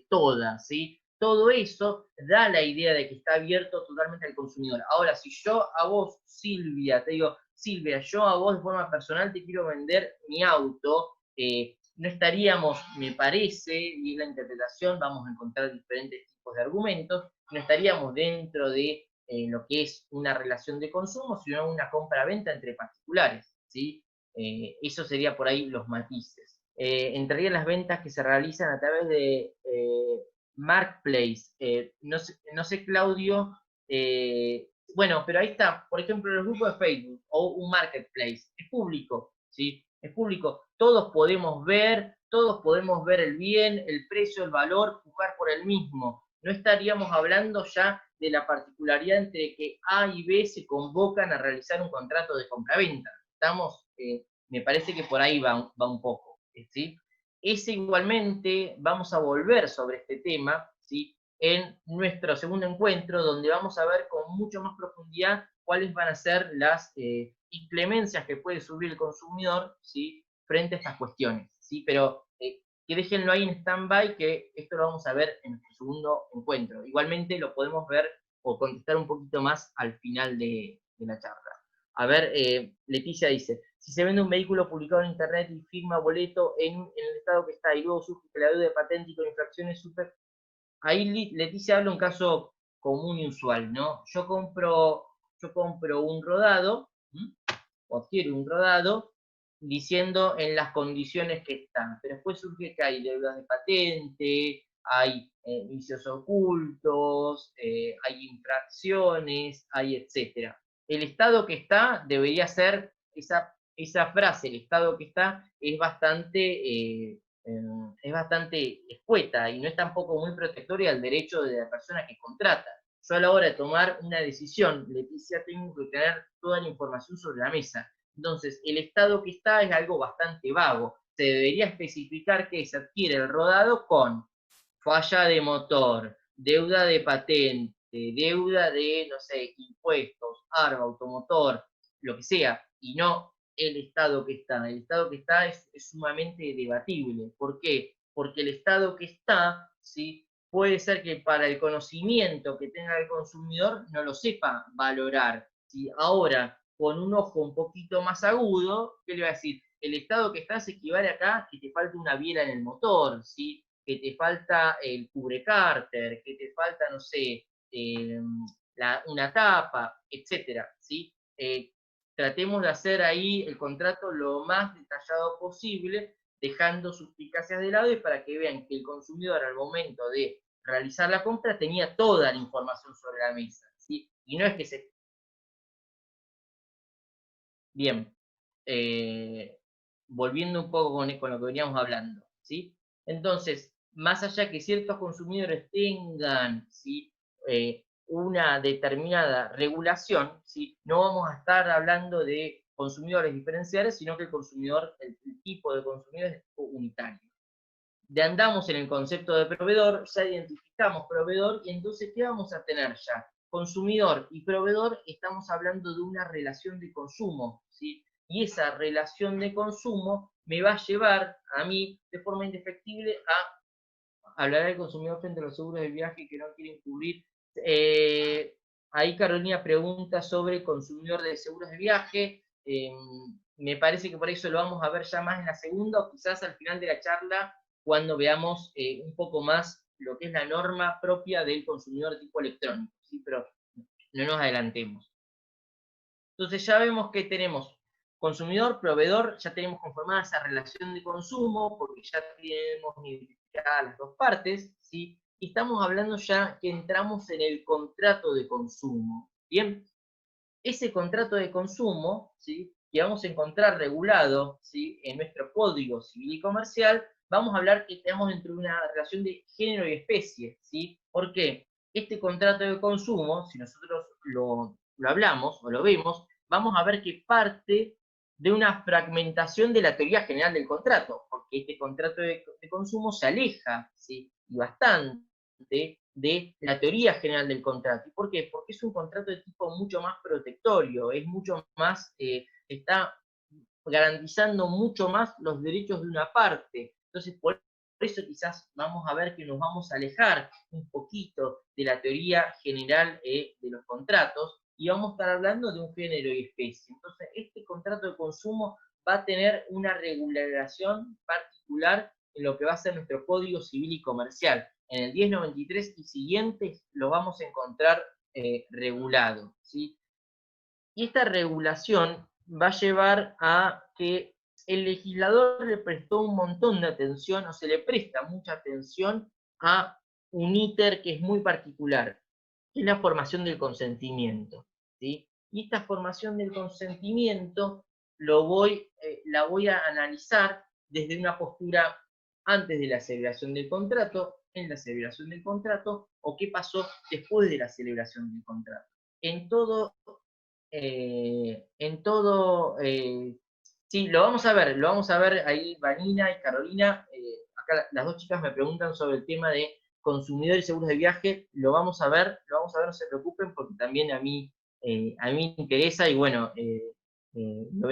toda, ¿sí? Todo eso da la idea de que está abierto totalmente al consumidor. Ahora, si yo a vos, Silvia, te digo, Silvia, yo a vos de forma personal te quiero vender mi auto, no estaríamos, me parece, y en la interpretación vamos a encontrar diferentes tipos de argumentos, no estaríamos dentro de lo que es una relación de consumo, sino una compra-venta entre particulares, ¿sí? Eso sería por ahí los matices. Entrarían las ventas que se realizan a través de Marketplace. No sé, Claudio, bueno, pero ahí está, por ejemplo, el grupo de Facebook o un Marketplace, es público, ¿sí? Es público, todos podemos ver el bien, el precio, el valor, jugar por el mismo. No estaríamos hablando ya de la particularidad entre que A y B se convocan a realizar un contrato de compraventa. Estamos, me parece que por ahí va un poco, ¿sí? Ese igualmente vamos a volver sobre este tema, ¿sí? En nuestro segundo encuentro, donde vamos a ver con mucho más profundidad cuáles van a ser las inclemencias que puede subir el consumidor, ¿sí? Frente a estas cuestiones, ¿sí? Pero que déjenlo ahí en stand-by, que esto lo vamos a ver en nuestro segundo encuentro. Igualmente lo podemos ver o contestar un poquito más al final de la charla. A ver, Leticia dice, si se vende un vehículo publicado en internet y firma boleto en el estado que está y luego surge que la deuda de patente y con infracciones super. Ahí Leticia habla un caso común y usual, ¿no? Yo compro un rodado, ¿m? O adquiero un rodado, diciendo en las condiciones que están. Pero después surge que hay deudas de patente, hay vicios ocultos, hay infracciones, hay etcétera. El estado que está debería ser esa frase, el estado que está es bastante escueta y no es tampoco muy protectoria al derecho de la persona que contrata. Yo a la hora de tomar una decisión, Leticia, tengo que tener toda la información sobre la mesa. Entonces, el estado que está es algo bastante vago. Se debería especificar que se adquiere el rodado con falla de motor, deuda de patente, deuda de, no sé, impuestos, ARBA, automotor, lo que sea, y no el estado que está. El estado que está es sumamente debatible. ¿Por qué? Porque el estado que está, ¿sí? Puede ser que para el conocimiento que tenga el consumidor no lo sepa valorar. ¿Sí? Ahora, con un ojo un poquito más agudo, ¿qué le va a decir? El estado que está se equivale acá que te falta una biela en el motor, ¿sí? Que te falta el cubrecárter, que te falta, no sé, una tapa, etcétera, ¿sí? Tratemos de hacer ahí el contrato lo más detallado posible, dejando suspicacias de lado y para que vean que el consumidor al momento de realizar la compra tenía toda la información sobre la mesa, ¿sí? Y no es que se. Bien, volviendo un poco con lo que veníamos hablando, ¿sí? Entonces, más allá que ciertos consumidores tengan, ¿sí? Una determinada regulación, ¿sí? No vamos a estar hablando de consumidores diferenciales, sino que el tipo de consumidor es unitario. De andamos en el concepto de proveedor, ya identificamos proveedor y entonces, ¿qué vamos a tener ya? Consumidor y proveedor, estamos hablando de una relación de consumo, ¿sí? Y esa relación de consumo me va a llevar a mí de forma indefectible a hablar del consumidor frente a los seguros de viaje que no quieren cubrir. Ahí Carolina pregunta sobre el consumidor de seguros de viaje. Me parece que por eso lo vamos a ver ya más en la segunda o quizás al final de la charla cuando veamos un poco más lo que es la norma propia del consumidor de tipo electrónico, ¿sí? Pero no nos adelantemos. Entonces ya vemos que tenemos consumidor, proveedor, ya tenemos conformada esa relación de consumo, porque ya tenemos identificadas las dos partes, ¿sí? Y estamos hablando ya que entramos en el contrato de consumo, ¿bien? Ese contrato de consumo, ¿sí?, que vamos a encontrar regulado, ¿sí?, en nuestro Código Civil y Comercial, vamos a hablar que estamos dentro de una relación de género y especie, ¿sí? ¿Por qué? Este contrato de consumo, si nosotros lo hablamos o lo vemos, vamos a ver que parte de una fragmentación de la teoría general del contrato, porque este contrato de consumo se aleja, ¿sí?, y bastante de la teoría general del contrato. ¿Y por qué? Porque es un contrato de tipo mucho más protectorio, es mucho más, está garantizando mucho más los derechos de una parte. Entonces, por eso quizás vamos a ver que nos vamos a alejar un poquito de la teoría general de los contratos y vamos a estar hablando de un género y especie. Entonces, este contrato de consumo va a tener una regulación particular en lo que va a ser nuestro Código Civil y Comercial. En el 1093 y siguientes lo vamos a encontrar regulado, ¿sí? Y esta regulación va a llevar a que el legislador le prestó un montón de atención, o se le presta mucha atención a un íter que es muy particular, que es la formación del consentimiento, ¿sí? Y esta formación del consentimiento la voy a analizar desde una postura antes de la celebración del contrato, en la celebración del contrato, o qué pasó después de la celebración del contrato. En todo, sí, lo vamos a ver ahí, Vanina y Carolina, acá las dos chicas me preguntan sobre el tema de consumidores y seguros de viaje, lo vamos a ver, no se preocupen, porque también a mí me interesa, y bueno, lo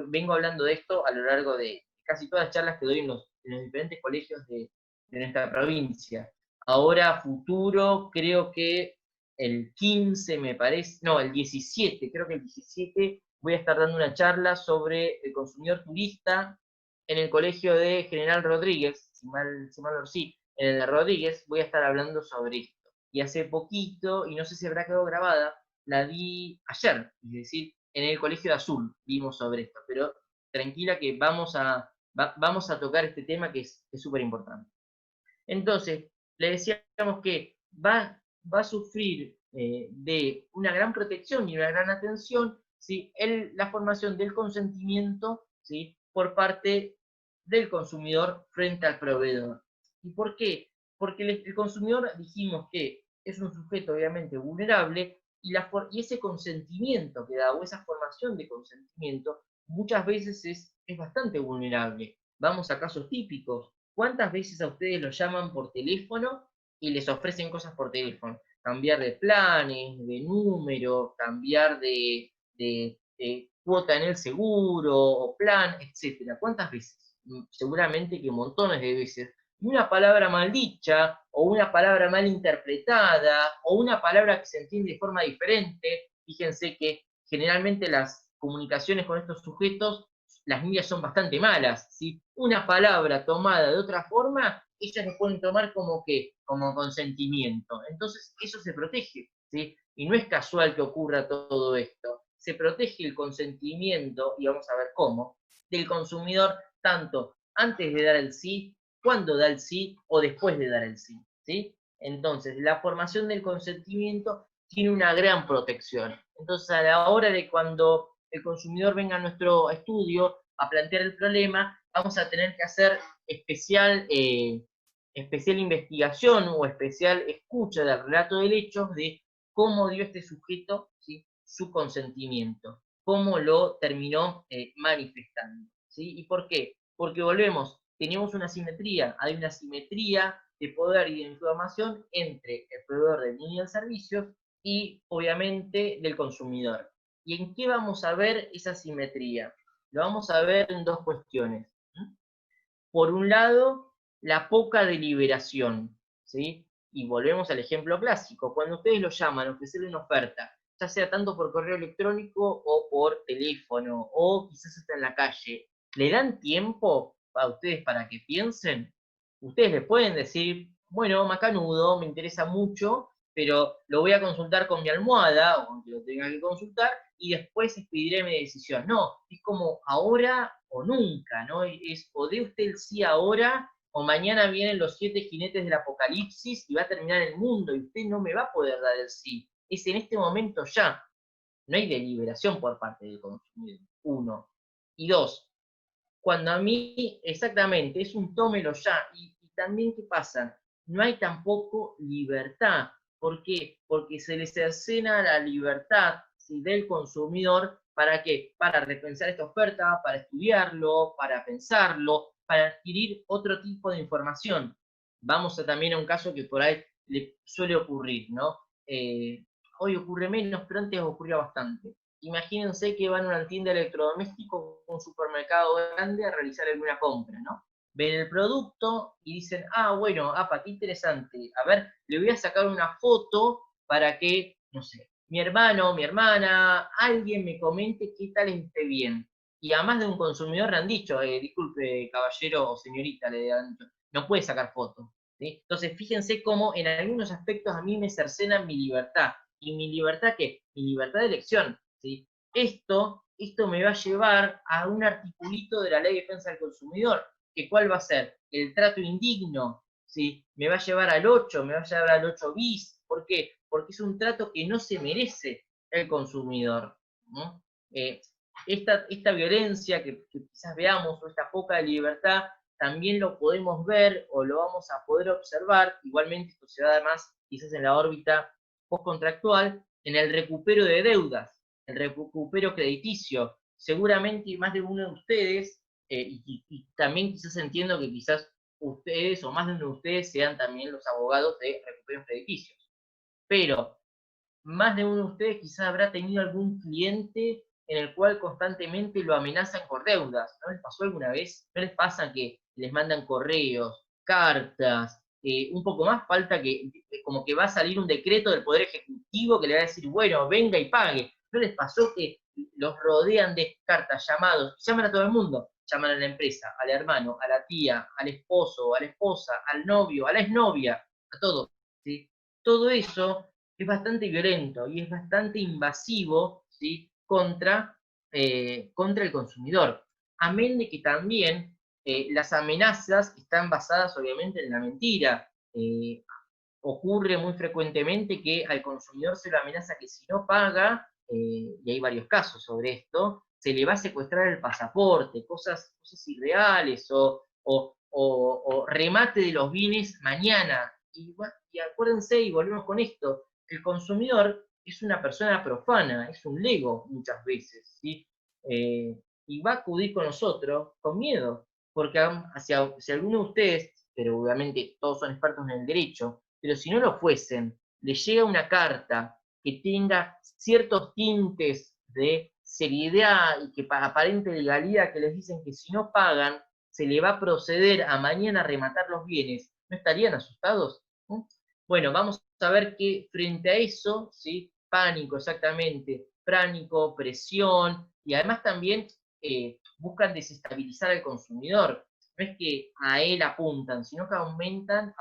vengo hablando de esto a lo largo de casi todas las charlas que doy en los diferentes colegios de nuestra provincia. Ahora, futuro, creo que el 15 me parece, no, el 17, creo que el 17 voy a estar dando una charla sobre el consumidor turista en el colegio de General Rodríguez, si mal no, sí, en el de Rodríguez voy a estar hablando sobre esto. Y hace poquito, y no sé si habrá quedado grabada, la di ayer, es decir, en el colegio de Azul vimos sobre esto, pero tranquila que vamos a tocar este tema que es súper importante. Entonces, le decíamos que va a sufrir de una gran protección y una gran atención, ¿sí?, la formación del consentimiento, ¿sí?, por parte del consumidor frente al proveedor. ¿Y por qué? Porque el consumidor, dijimos que es un sujeto obviamente vulnerable, y ese consentimiento que da, o esa formación de consentimiento, muchas veces es bastante vulnerable. Vamos a casos típicos. ¿Cuántas veces a ustedes los llaman por teléfono y les ofrecen cosas por teléfono? Cambiar de planes, de número, cambiar de cuota en el seguro o plan, etcétera. ¿Cuántas veces? Seguramente que montones de veces. Y una palabra mal dicha, o una palabra mal interpretada, o una palabra que se entiende de forma diferente. Fíjense que generalmente las comunicaciones con estos sujetos, las mías son bastante malas, ¿sí? Una palabra tomada de otra forma, ellas lo pueden tomar como que, como consentimiento. Entonces, eso se protege, ¿sí? Y no es casual que ocurra todo esto. Se protege el consentimiento, y vamos a ver cómo, del consumidor, tanto antes de dar el sí, cuando da el sí, o después de dar el sí, ¿sí? Entonces, la formación del consentimiento tiene una gran protección. Entonces, a la hora de cuando el consumidor venga a nuestro estudio a plantear el problema, vamos a tener que hacer especial investigación o especial escucha del relato del hecho de cómo dio este sujeto, ¿sí?, su consentimiento, cómo lo terminó manifestando, ¿sí? ¿Y por qué? Porque volvemos, tenemos una simetría, hay una simetría de poder y de información entre el proveedor del bien y del servicio y obviamente del consumidor. ¿Y en qué vamos a ver esa simetría? Lo vamos a ver en dos cuestiones. Por un lado, la poca deliberación, ¿sí? Y volvemos al ejemplo clásico. Cuando ustedes lo llaman a ofrecerle una oferta, ya sea tanto por correo electrónico o por teléfono, o quizás hasta en la calle, ¿le dan tiempo a ustedes para que piensen? Ustedes le pueden decir, bueno, macanudo, me interesa mucho, pero lo voy a consultar con mi almohada, o con que lo tenga que consultar, y después expediré mi decisión. No, es como ahora o nunca, ¿no? Es o dé usted el sí ahora, o mañana vienen los 7 jinetes del apocalipsis y va a terminar el mundo, y usted no me va a poder dar el sí. Es en este momento ya. No hay deliberación por parte del consumidor, uno. Y dos, cuando a mí, exactamente, es un tómelo ya. Y también, ¿qué pasa? No hay tampoco libertad. ¿Por qué? Porque se le cercena la libertad, ¿sí?, del consumidor. ¿Para qué? Para repensar esta oferta, para estudiarlo, para pensarlo, para adquirir otro tipo de información. Vamos también a un caso que por ahí le suele ocurrir, ¿no? Hoy ocurre menos, pero antes ocurría bastante. Imagínense que van a una tienda de electrodomésticos o un supermercado grande a realizar alguna compra, ¿no? Ven el producto y dicen, ah, bueno, apa, qué interesante. A ver, le voy a sacar una foto para que, no sé, mi hermano, mi hermana, alguien me comente qué tal esté bien. Y a más de un consumidor le han dicho, disculpe, caballero o señorita, le han dicho, no puede sacar fotos. ¿Sí? Entonces, fíjense cómo en algunos aspectos a mí me cercenan mi libertad. ¿Y mi libertad qué? Mi libertad de elección. ¿Sí? Esto me va a llevar a un articulito de la Ley de Defensa del Consumidor, que ¿cuál va a ser? El trato indigno, ¿sí? Me va a llevar al 8, me va a llevar al 8 bis. ¿Por qué? Porque es un trato que no se merece el consumidor, ¿no? Esta violencia que quizás veamos, o esta poca libertad, también lo podemos ver o lo vamos a poder observar, igualmente esto se da más quizás en la órbita postcontractual, en el recupero de deudas, el recupero crediticio. Seguramente más de uno de ustedes, y también quizás entiendo que quizás ustedes o más de uno de ustedes sean también los abogados de recuperos crediticios, pero más de uno de ustedes quizás habrá tenido algún cliente en el cual constantemente lo amenazan con deudas. ¿No les pasó alguna vez? ¿No les pasa que les mandan correos, cartas? Un poco más falta que, como que va a salir un decreto del Poder Ejecutivo que le va a decir, bueno, venga y pague. ¿No les pasó que los rodean de cartas, llamados? Llaman a todo el mundo. Llaman a la empresa, al hermano, a la tía, al esposo, a la esposa, al novio, a la exnovia, a todos. ¿Sí? Todo eso es bastante violento y es bastante invasivo, ¿sí?, contra el consumidor. Amén de que también las amenazas están basadas obviamente en la mentira. Ocurre muy frecuentemente que al consumidor se lo amenaza que si no paga, y hay varios casos sobre esto, se le va a secuestrar el pasaporte, cosas irreales, o remate de los bienes mañana. Y acuérdense, y volvemos con esto, el consumidor es una persona profana, es un lego muchas veces, ¿sí? Y va a acudir con nosotros con miedo, porque si alguno de ustedes, pero obviamente todos son expertos en el derecho, pero si no lo fuesen, les llega una carta que tenga ciertos tintes de seriedad y que aparente legalidad, que les dicen que si no pagan, se le va a proceder a mañana a rematar los bienes, ¿no estarían asustados? ¿No? Bueno, vamos a ver que frente a eso, ¿sí?, pánico, exactamente, pánico, presión, y además también buscan desestabilizar al consumidor. No es que a él apuntan, sino que apuntan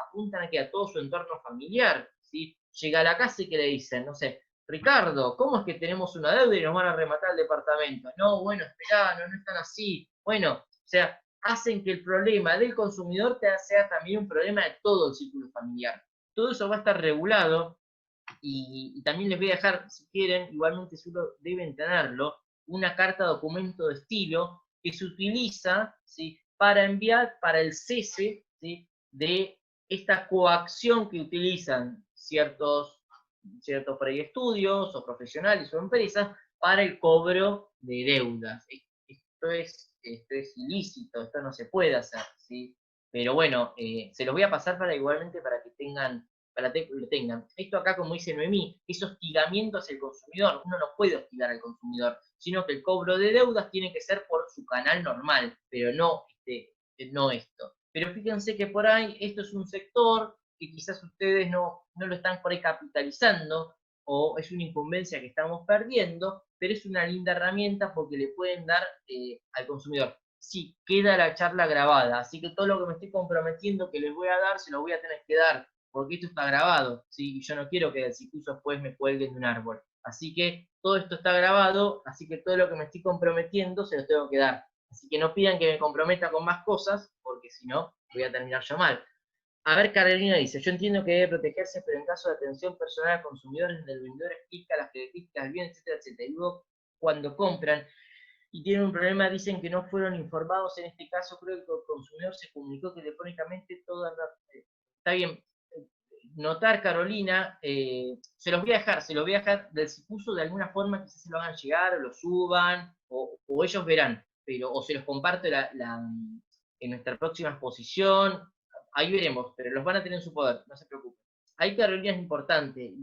a que a todo su entorno familiar, ¿sí? Llega a la casa y que le dicen, no sé, Ricardo, ¿cómo es que tenemos una deuda y nos van a rematar el departamento? No, bueno, esperá, no están así. Bueno, o sea, hacen que el problema del consumidor sea también un problema de todo el círculo familiar. Todo eso va a estar regulado y también les voy a dejar, si quieren, igualmente seguro deben tenerlo, una carta documento de estilo que se utiliza, ¿sí?, para enviar para el cese, ¿sí?, de esta coacción que utilizan ciertos preestudios o profesionales o empresas para el cobro de deudas. Esto es ilícito, esto no se puede hacer, ¿sí? Pero bueno, se los voy a pasar igualmente para que lo tengan. Esto acá, como dice Noemí, es hostigamiento hacia el consumidor. Uno no puede hostigar al consumidor, sino que el cobro de deudas tiene que ser por su canal normal, pero no esto. Pero fíjense que por ahí esto es un sector que quizás ustedes no lo están por ahí capitalizando, o es una incumbencia que estamos perdiendo, pero es una linda herramienta porque le pueden dar al consumidor. Sí, queda la charla grabada, así que todo lo que me estoy comprometiendo que les voy a dar, se lo voy a tener que dar, porque esto está grabado, ¿sí? Y yo no quiero que si incluso después me cuelguen de un árbol. Así que todo esto está grabado, así que todo lo que me estoy comprometiendo se lo tengo que dar. Así que no pidan que me comprometa con más cosas, porque si no, voy a terminar yo mal. A ver, Carolina dice, yo entiendo que debe protegerse, pero en caso de atención personal a consumidores, donde el vendedor explica las características del bien, etcétera, etcétera. Y luego, cuando compran y tienen un problema, dicen que no fueron informados. En este caso, creo que el consumidor se comunicó telefónicamente toda la... Está bien. Notar, Carolina, se los voy a dejar, si puso de alguna forma, quizás se lo hagan llegar, o lo suban, o ellos verán, pero, o se los comparto en nuestra próxima exposición, ahí veremos, pero los van a tener en su poder, no se preocupen. Ahí, Carolina, es importante,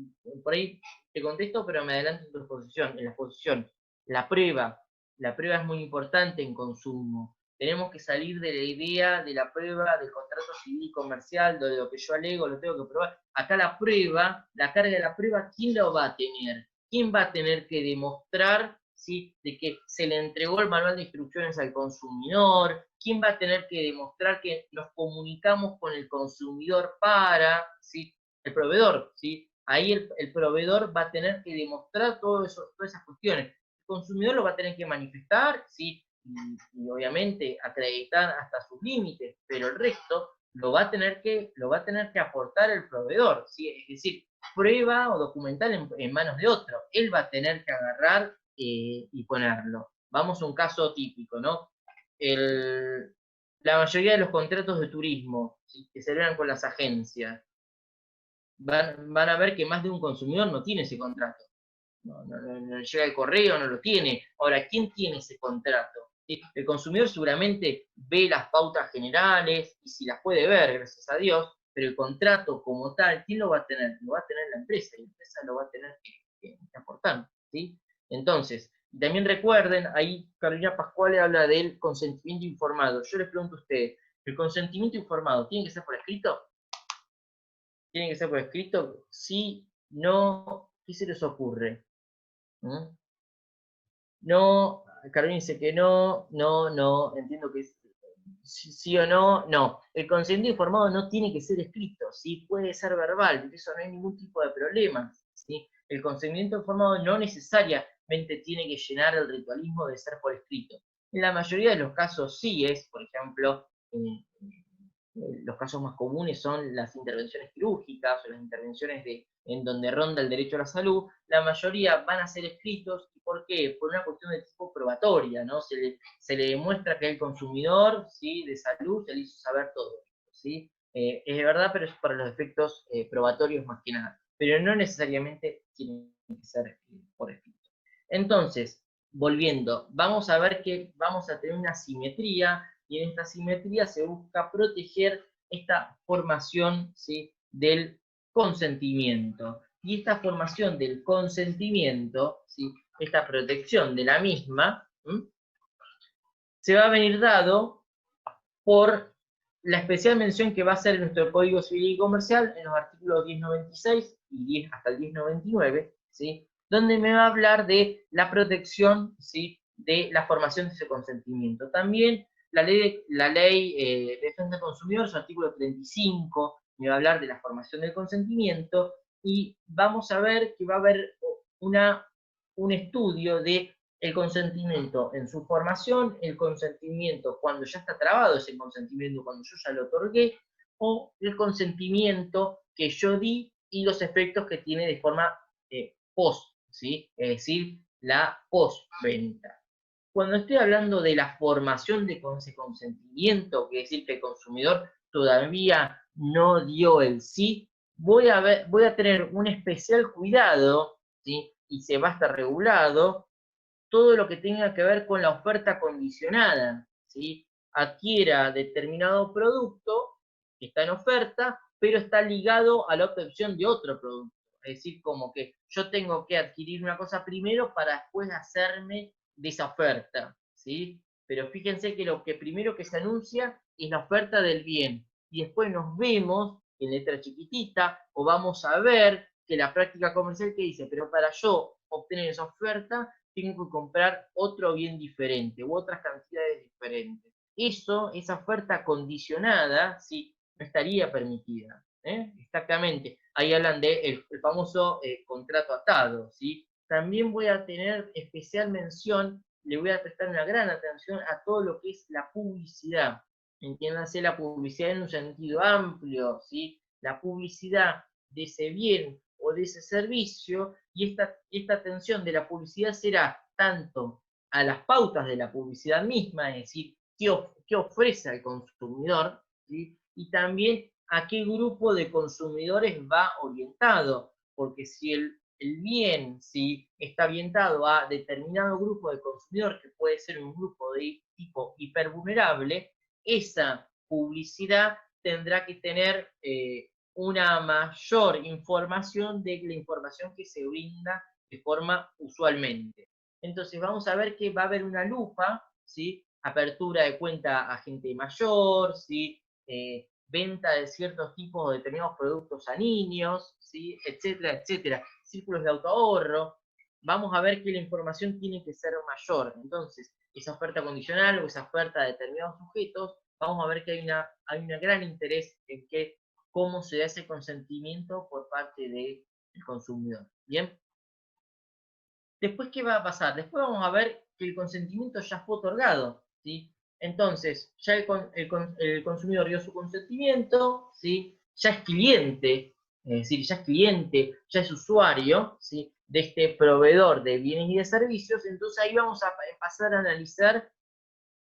por ahí te contesto, pero me adelanto en la exposición. La prueba es muy importante en consumo. Tenemos que salir de la idea de la prueba del contrato civil y comercial, de lo que yo alego, lo tengo que probar. Acá la prueba, la carga de la prueba, ¿quién lo va a tener? ¿Quién va a tener que demostrar, ¿sí?, de que se le entregó el manual de instrucciones al consumidor? ¿Quién va a tener que demostrar que nos comunicamos con el consumidor para, ¿sí?, el proveedor, ¿sí? Ahí el proveedor va a tener que demostrar todo eso, todas esas cuestiones. El consumidor lo va a tener que manifestar, ¿sí?, y obviamente acreditar hasta sus límites, pero el resto lo va a tener que aportar el proveedor, ¿sí? Es decir, prueba o documental en manos de otro. Él va a tener que agarrar y ponerlo. Vamos a un caso típico, ¿no? La mayoría de los contratos de turismo, ¿sí?, que se vean con las agencias, van a ver que más de un consumidor no tiene ese contrato. No llega el correo, no lo tiene. Ahora, ¿quién tiene ese contrato? El consumidor seguramente ve las pautas generales, y si las puede ver, gracias a Dios, pero el contrato como tal, ¿quién lo va a tener? Lo va a tener la empresa, y la empresa lo va a tener que aportar, ¿sí? Entonces, también recuerden, ahí Carolina Pascual habla del consentimiento informado. Yo les pregunto a ustedes, ¿el consentimiento informado tiene que ser por escrito? ¿Tiene que ser por escrito? Sí, no, ¿qué se les ocurre? ¿Mm? No, Carolina dice que no, entiendo que es sí o no, no. El consentimiento informado no tiene que ser escrito, ¿sí? Puede ser verbal, de eso no hay ningún tipo de problema, ¿sí? El consentimiento informado no necesariamente tiene que llenar el ritualismo de ser por escrito. En la mayoría de los casos sí es, por ejemplo, los casos más comunes son las intervenciones quirúrgicas o las intervenciones en donde ronda el derecho a la salud. La mayoría van a ser escritos. ¿Por qué? Por una cuestión de tipo probatoria, ¿no? Se le demuestra que el consumidor, ¿sí?, de salud se le hizo saber todo, ¿sí? Es de verdad, pero es para los efectos probatorios más que nada. Pero no necesariamente tiene que ser por escrito. Entonces, volviendo, vamos a ver que vamos a tener una simetría, y en esta simetría se busca proteger esta formación, ¿sí?, del consentimiento. Y esta formación del consentimiento, ¿sí?, esta protección de la misma, se va a venir dado por la especial mención que va a hacer en nuestro Código Civil y Comercial en los artículos 1096 y 10 hasta el 1099, ¿sí?, donde me va a hablar de la protección, ¿sí?, de la formación de ese consentimiento. También la ley de defensa del consumidor, su artículo 35, me va a hablar de la formación del consentimiento, y vamos a ver que va a haber un estudio de el consentimiento en su formación, el consentimiento cuando ya está trabado ese consentimiento, cuando yo ya lo otorgué, o el consentimiento que yo di y los efectos que tiene de forma post, ¿sí? Es decir, la postventa. Cuando estoy hablando de la formación de ese consentimiento, que es decir, que el consumidor todavía no dio el sí, voy a tener un especial cuidado, ¿sí?, y se va a estar regulado todo lo que tenga que ver con la oferta condicionada, ¿sí? Adquiera determinado producto que está en oferta, pero está ligado a la obtención de otro producto. Es decir, como que yo tengo que adquirir una cosa primero para después hacerme de esa oferta, ¿sí? Pero fíjense que lo que primero que se anuncia es la oferta del bien, y después nos vemos en letra chiquitita, o vamos a ver que la práctica comercial que dice, pero para yo obtener esa oferta, tengo que comprar otro bien diferente u otras cantidades diferentes. Esa oferta condicionada, sí, no estaría permitida. Exactamente. Ahí hablan de el famoso contrato atado, ¿sí? también voy a tener especial mención, le voy a prestar una gran atención a todo lo que es la publicidad. Entiéndase la publicidad en un sentido amplio, ¿sí? La publicidad de ese bien o de ese servicio, y esta atención de la publicidad será tanto a las pautas de la publicidad misma, es decir, qué ofrece al consumidor, ¿sí? Y también a qué grupo de consumidores va orientado, porque si el bien si está orientado a determinado grupo de consumidor, que puede ser un grupo de tipo hipervulnerable, esa publicidad tendrá que tener una mayor información de la información que se brinda de forma usualmente. Entonces vamos a ver que va a haber una lupa, ¿sí? Apertura de cuenta a gente mayor, ¿sí? Venta de ciertos tipos de determinados productos a niños, ¿sí? Etcétera, etcétera. Círculos de autoahorro. Vamos a ver que la información tiene que ser mayor. Entonces, esa oferta condicional o esa oferta de determinados sujetos, vamos a ver que hay un gran interés en cómo se da ese consentimiento por parte del consumidor. ¿Bien? Después, ¿qué va a pasar? Después vamos a ver que el consentimiento ya fue otorgado, ¿sí? Entonces, ya el consumidor dio su consentimiento, ¿sí? Ya es cliente, es decir, ya es cliente, ya es usuario, ¿sí? De este proveedor de bienes y de servicios. Entonces ahí vamos a pasar a analizar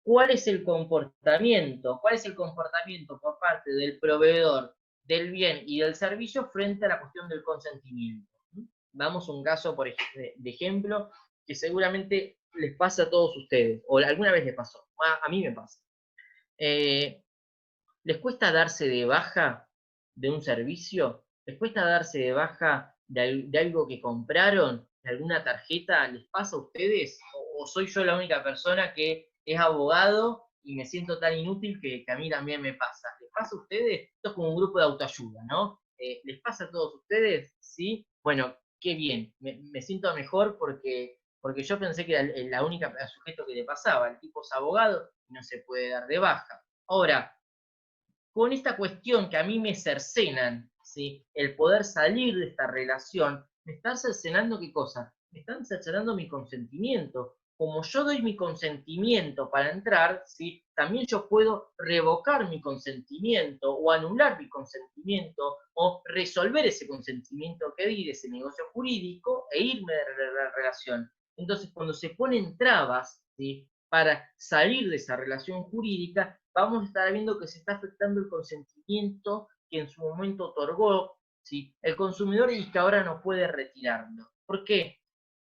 cuál es el comportamiento por parte del proveedor del bien y del servicio frente a la cuestión del consentimiento. Damos un caso de ejemplo que seguramente les pasa a todos ustedes, o alguna vez les pasó, a mí me pasa. ¿Les cuesta darse de baja de un servicio? ¿Les cuesta darse de baja de algo que compraron, de alguna tarjeta? ¿Les pasa a ustedes? ¿O soy yo la única persona que es abogado y me siento tan inútil que a mí también me pasa? ¿Les pasa a ustedes? Esto es como un grupo de autoayuda, ¿no? ¿Les pasa a todos ustedes? ¿Sí? Bueno, qué bien. Me siento mejor porque yo pensé que era la única sujeto que le pasaba. El tipo es abogado y no se puede dar de baja. Ahora, con esta cuestión que a mí me cercenan, ¿sí? El poder salir de esta relación, me están cercenando ¿qué cosa? Me están cercenando mi consentimiento. Como yo doy mi consentimiento para entrar, ¿sí? También yo puedo revocar mi consentimiento o anular mi consentimiento o resolver ese consentimiento que di de ese negocio jurídico e irme de la relación. Entonces, cuando se ponen trabas, ¿sí? Para salir de esa relación jurídica, vamos a estar viendo que se está afectando el consentimiento que en su momento otorgó, ¿sí? El consumidor y que ahora no puede retirarlo. ¿Por qué?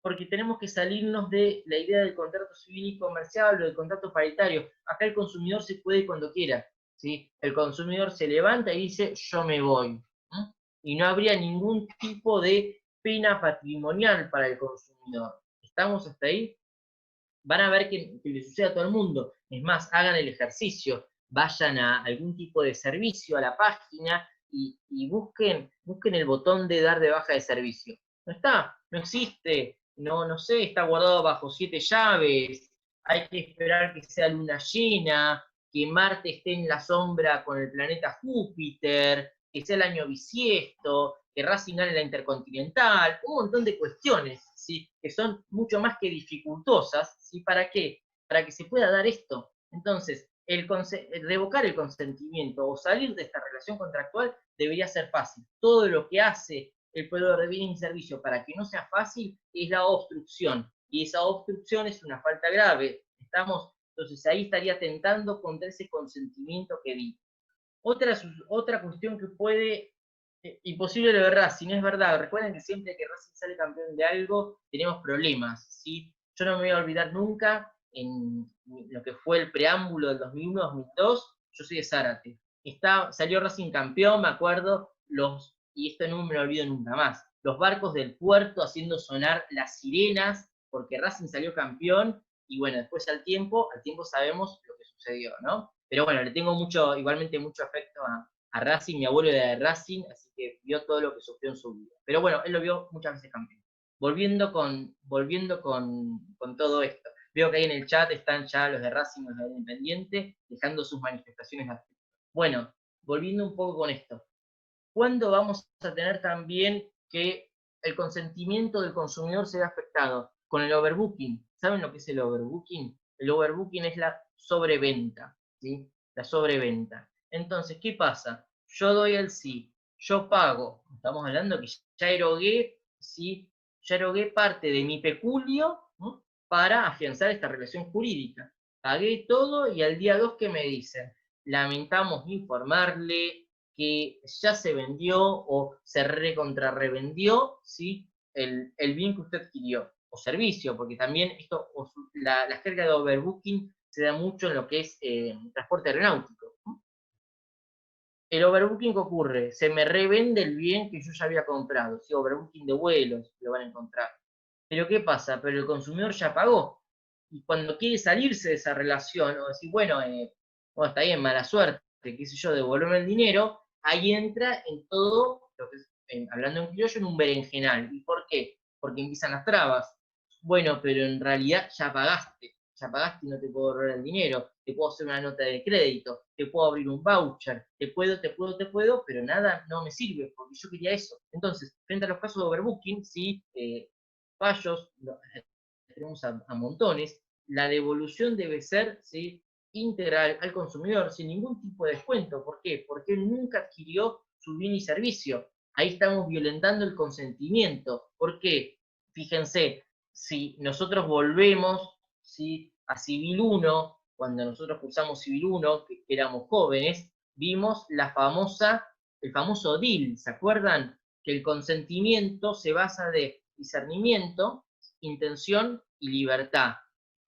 Porque tenemos que salirnos de la idea del contrato civil y comercial o del contrato paritario. Acá el consumidor se puede cuando quiera, ¿sí? El consumidor se levanta y dice, yo me voy. ¿sí? Y no habría ningún tipo de pena patrimonial para el consumidor. ¿Estamos hasta ahí? Van a ver que le sucede a todo el mundo. Es más, hagan el ejercicio, vayan a algún tipo de servicio, a la página, y busquen el botón de dar de baja de servicio. No está, no existe, no sé, está guardado bajo 7 llaves, hay que esperar que sea luna llena, que Marte esté en la sombra con el planeta Júpiter, que sea el año bisiesto, que Racing gane la Intercontinental, un montón de cuestiones, ¿sí? Que son mucho más que dificultosas, ¿sí? ¿Para qué? Para que se pueda dar esto. Entonces, revocar el consentimiento o salir de esta relación contractual debería ser fácil. Todo lo que hace el proveedor de bienes y servicios para que no sea fácil es la obstrucción. Y esa obstrucción es una falta grave. ¿Estamos? Entonces ahí estaría tentando contra ese consentimiento que di. Otra cuestión que puede imposible lo de Racing, es verdad. Recuerden que siempre que Racing sale campeón de algo, tenemos problemas, ¿sí? Yo no me voy a olvidar nunca en lo que fue el preámbulo del 2001-2002, yo soy de Zárate. Salió Racing campeón, me acuerdo, y esto no me lo olvido nunca más, los barcos del puerto haciendo sonar las sirenas, porque Racing salió campeón, y bueno, después al tiempo sabemos lo que sucedió, ¿no? Pero bueno, le tengo igualmente mucho afecto a Racing, mi abuelo era de Racing, así que vio todo lo que sufrió en su vida. Pero bueno, él lo vio muchas veces campeón. Volviendo con todo esto. Veo que ahí en el chat están ya los de Racing, los de Independiente, dejando sus manifestaciones de afecto. Bueno, volviendo un poco con esto. ¿Cuándo vamos a tener también que el consentimiento del consumidor se ve afectado con el overbooking. ¿Saben lo que es el overbooking? El overbooking es la sobreventa, ¿sí? La sobreventa. Entonces, ¿qué pasa? Yo doy el sí, yo pago, estamos hablando que ya erogué, ¿sí? Ya erogué parte de mi peculio, ¿no?, para afianzar esta relación jurídica. Pagué todo y al día 2 que me dicen, lamentamos informarle que ya se vendió o se recontrarrevendió, ¿sí?, el bien que usted adquirió, o servicio, porque también esto, la jerga de overbooking se da mucho en lo que es transporte aeronáutico, ¿no? El overbooking que ocurre, se me revende el bien que yo ya había comprado, ¿sí? Overbooking de vuelos, lo van a encontrar. Pero ¿qué pasa? Pero el consumidor ya pagó. Y cuando quiere salirse de esa relación, o decir, bueno, bueno, está bien, mala suerte, qué sé yo, devolverme el dinero, ahí entra en todo, lo que es, hablando en criollo, en un berenjenal. ¿Y por qué? Porque empiezan las trabas. Bueno, pero en realidad ya pagaste y no te puedo devolver el dinero, te puedo hacer una nota de crédito, te puedo abrir un voucher, te puedo, pero nada no me sirve, porque yo quería eso. Entonces, frente a los casos de overbooking, sí, fallos, tenemos a montones, la devolución debe ser, ¿sí?, integral al consumidor, sin ningún tipo de descuento. ¿Por qué? Porque él nunca adquirió su bien y servicio. Ahí estamos violentando el consentimiento. ¿Por qué? Fíjense, si nosotros volvemos, ¿sí?, a Civil 1, cuando nosotros cursamos Civil 1, que éramos jóvenes, vimos el famoso deal, ¿se acuerdan? Que el consentimiento se basa de discernimiento, intención y libertad.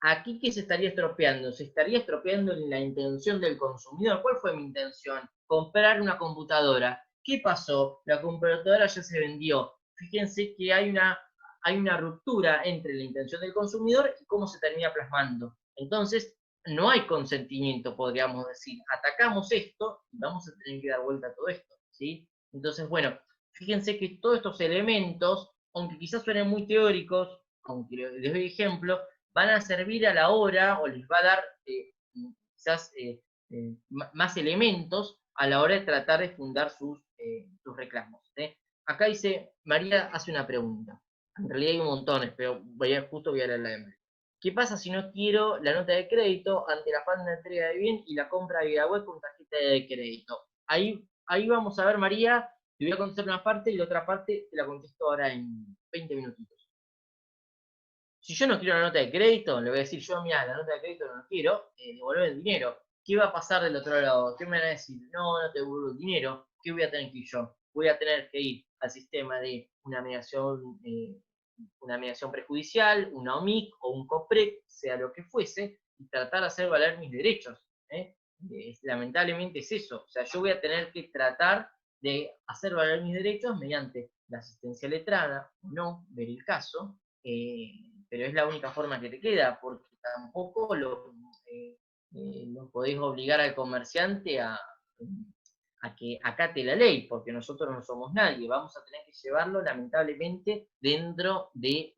Aquí, ¿qué se estaría estropeando? Se estaría estropeando en la intención del consumidor. ¿Cuál fue mi intención? Comprar una computadora. ¿Qué pasó? La computadora ya se vendió. Fíjense que hay una ruptura entre la intención del consumidor y cómo se termina plasmando. Entonces, no hay consentimiento, podríamos decir. Atacamos esto y vamos a tener que dar vuelta a todo esto, ¿sí? Entonces, bueno, fíjense que todos estos elementos, aunque quizás suenen muy teóricos, aunque les doy ejemplo, van a servir a la hora o les va a dar quizás más elementos a la hora de tratar de fundar sus reclamos. Acá dice, María hace una pregunta. En realidad hay un montón, pero justo voy a leer la de María. ¿Qué pasa si no quiero la nota de crédito ante la falta de entrega de bien y la compra de vía web con tarjeta de crédito? Ahí vamos a ver, María, te voy a contestar una parte y la otra parte te la contesto ahora en 20 minutitos. Si yo no quiero la nota de crédito, le voy a decir yo, mira, la nota de crédito no quiero, devolver el dinero. ¿Qué va a pasar del otro lado? ¿Qué me van a decir? No, no te devuelvo el dinero. ¿Qué voy a tener que ir yo? Voy a tener que ir al sistema de una mediación prejudicial, una OMIC o un COPREC, sea lo que fuese, y tratar de hacer valer mis derechos. Lamentablemente es eso. O sea, yo voy a tener que tratar de hacer valer mis derechos mediante la asistencia letrada, o no, ver el caso, pero es la única forma que te queda, porque tampoco no podés obligar al comerciante a que acate la ley, porque nosotros no somos nadie, vamos a tener que llevarlo lamentablemente dentro de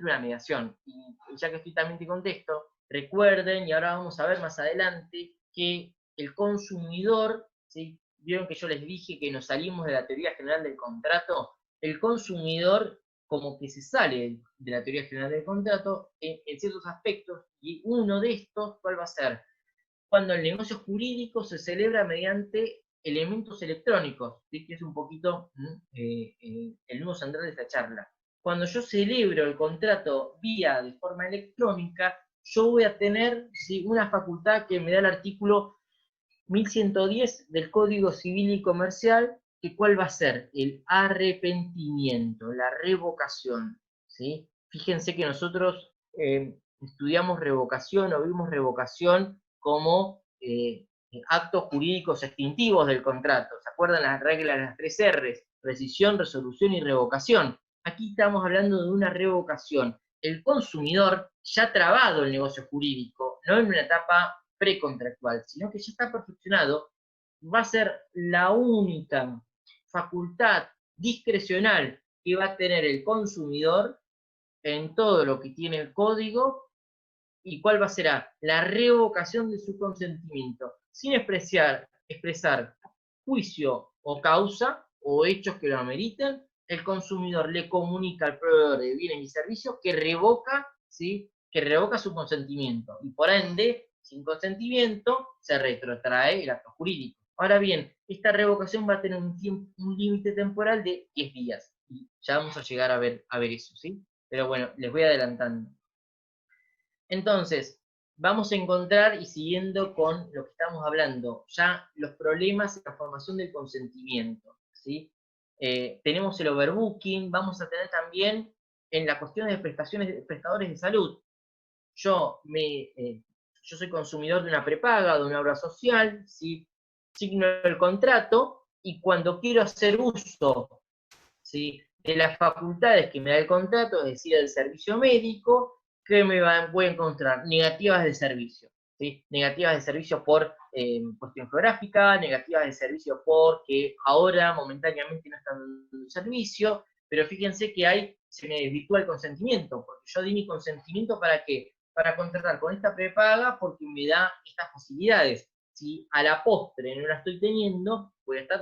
una mediación. Y ya que estoy también te contesto, recuerden, y ahora vamos a ver más adelante, que el consumidor, ¿sí?, vieron que yo les dije que nos salimos de la teoría general del contrato, el consumidor como que se sale de la teoría general del contrato en ciertos aspectos, y uno de estos, ¿cuál va a ser? Cuando el negocio jurídico se celebra mediante elementos electrónicos, ¿sí?, que es un poquito el nuevo central de esta charla. Cuando yo celebro el contrato de forma electrónica, yo voy a tener, ¿sí?, una facultad que me da el artículo 1110 del Código Civil y Comercial, que ¿cuál va a ser? El arrepentimiento, la revocación, ¿sí? Fíjense que nosotros estudiamos revocación o vimos revocación como actos jurídicos extintivos del contrato. ¿Se acuerdan las reglas de las 3 R's? Rescisión, resolución y revocación. Aquí estamos hablando de una revocación. El consumidor ya ha trabado el negocio jurídico, no en una etapa precontractual, sino que ya está perfeccionado, va a ser la única facultad discrecional que va a tener el consumidor en todo lo que tiene el código. ¿Y cuál va a ser? La revocación de su consentimiento, sin expresar juicio o causa o hechos que lo ameriten, el consumidor le comunica al proveedor de bienes y servicios que revoca, ¿sí? Que revoca su consentimiento. Y por ende, sin consentimiento, se retrotrae el acto jurídico. Ahora bien, esta revocación va a tener un límite temporal de 10 días. Y ya vamos a llegar a ver eso, ¿sí? Pero bueno, les voy adelantando. Entonces, vamos a encontrar, y siguiendo con lo que estamos hablando, ya los problemas en la formación del consentimiento, ¿sí? Tenemos el overbooking, vamos a tener también en la cuestión de prestaciones de prestadores de salud. Yo soy consumidor de una prepaga, de una obra social, ¿sí? Signo el contrato y cuando quiero hacer uso, ¿sí?, de las facultades que me da el contrato, es decir, el servicio médico, que voy a encontrar negativas de servicio, ¿sí? Negativas de servicio por cuestión geográfica, negativas de servicio porque ahora momentáneamente no están dando servicio, pero fíjense que se me desvirtúa el consentimiento, porque yo di mi consentimiento ¿para qué? Para contratar con esta prepaga porque me da estas posibilidades. Si a la postre no la estoy teniendo, voy a estar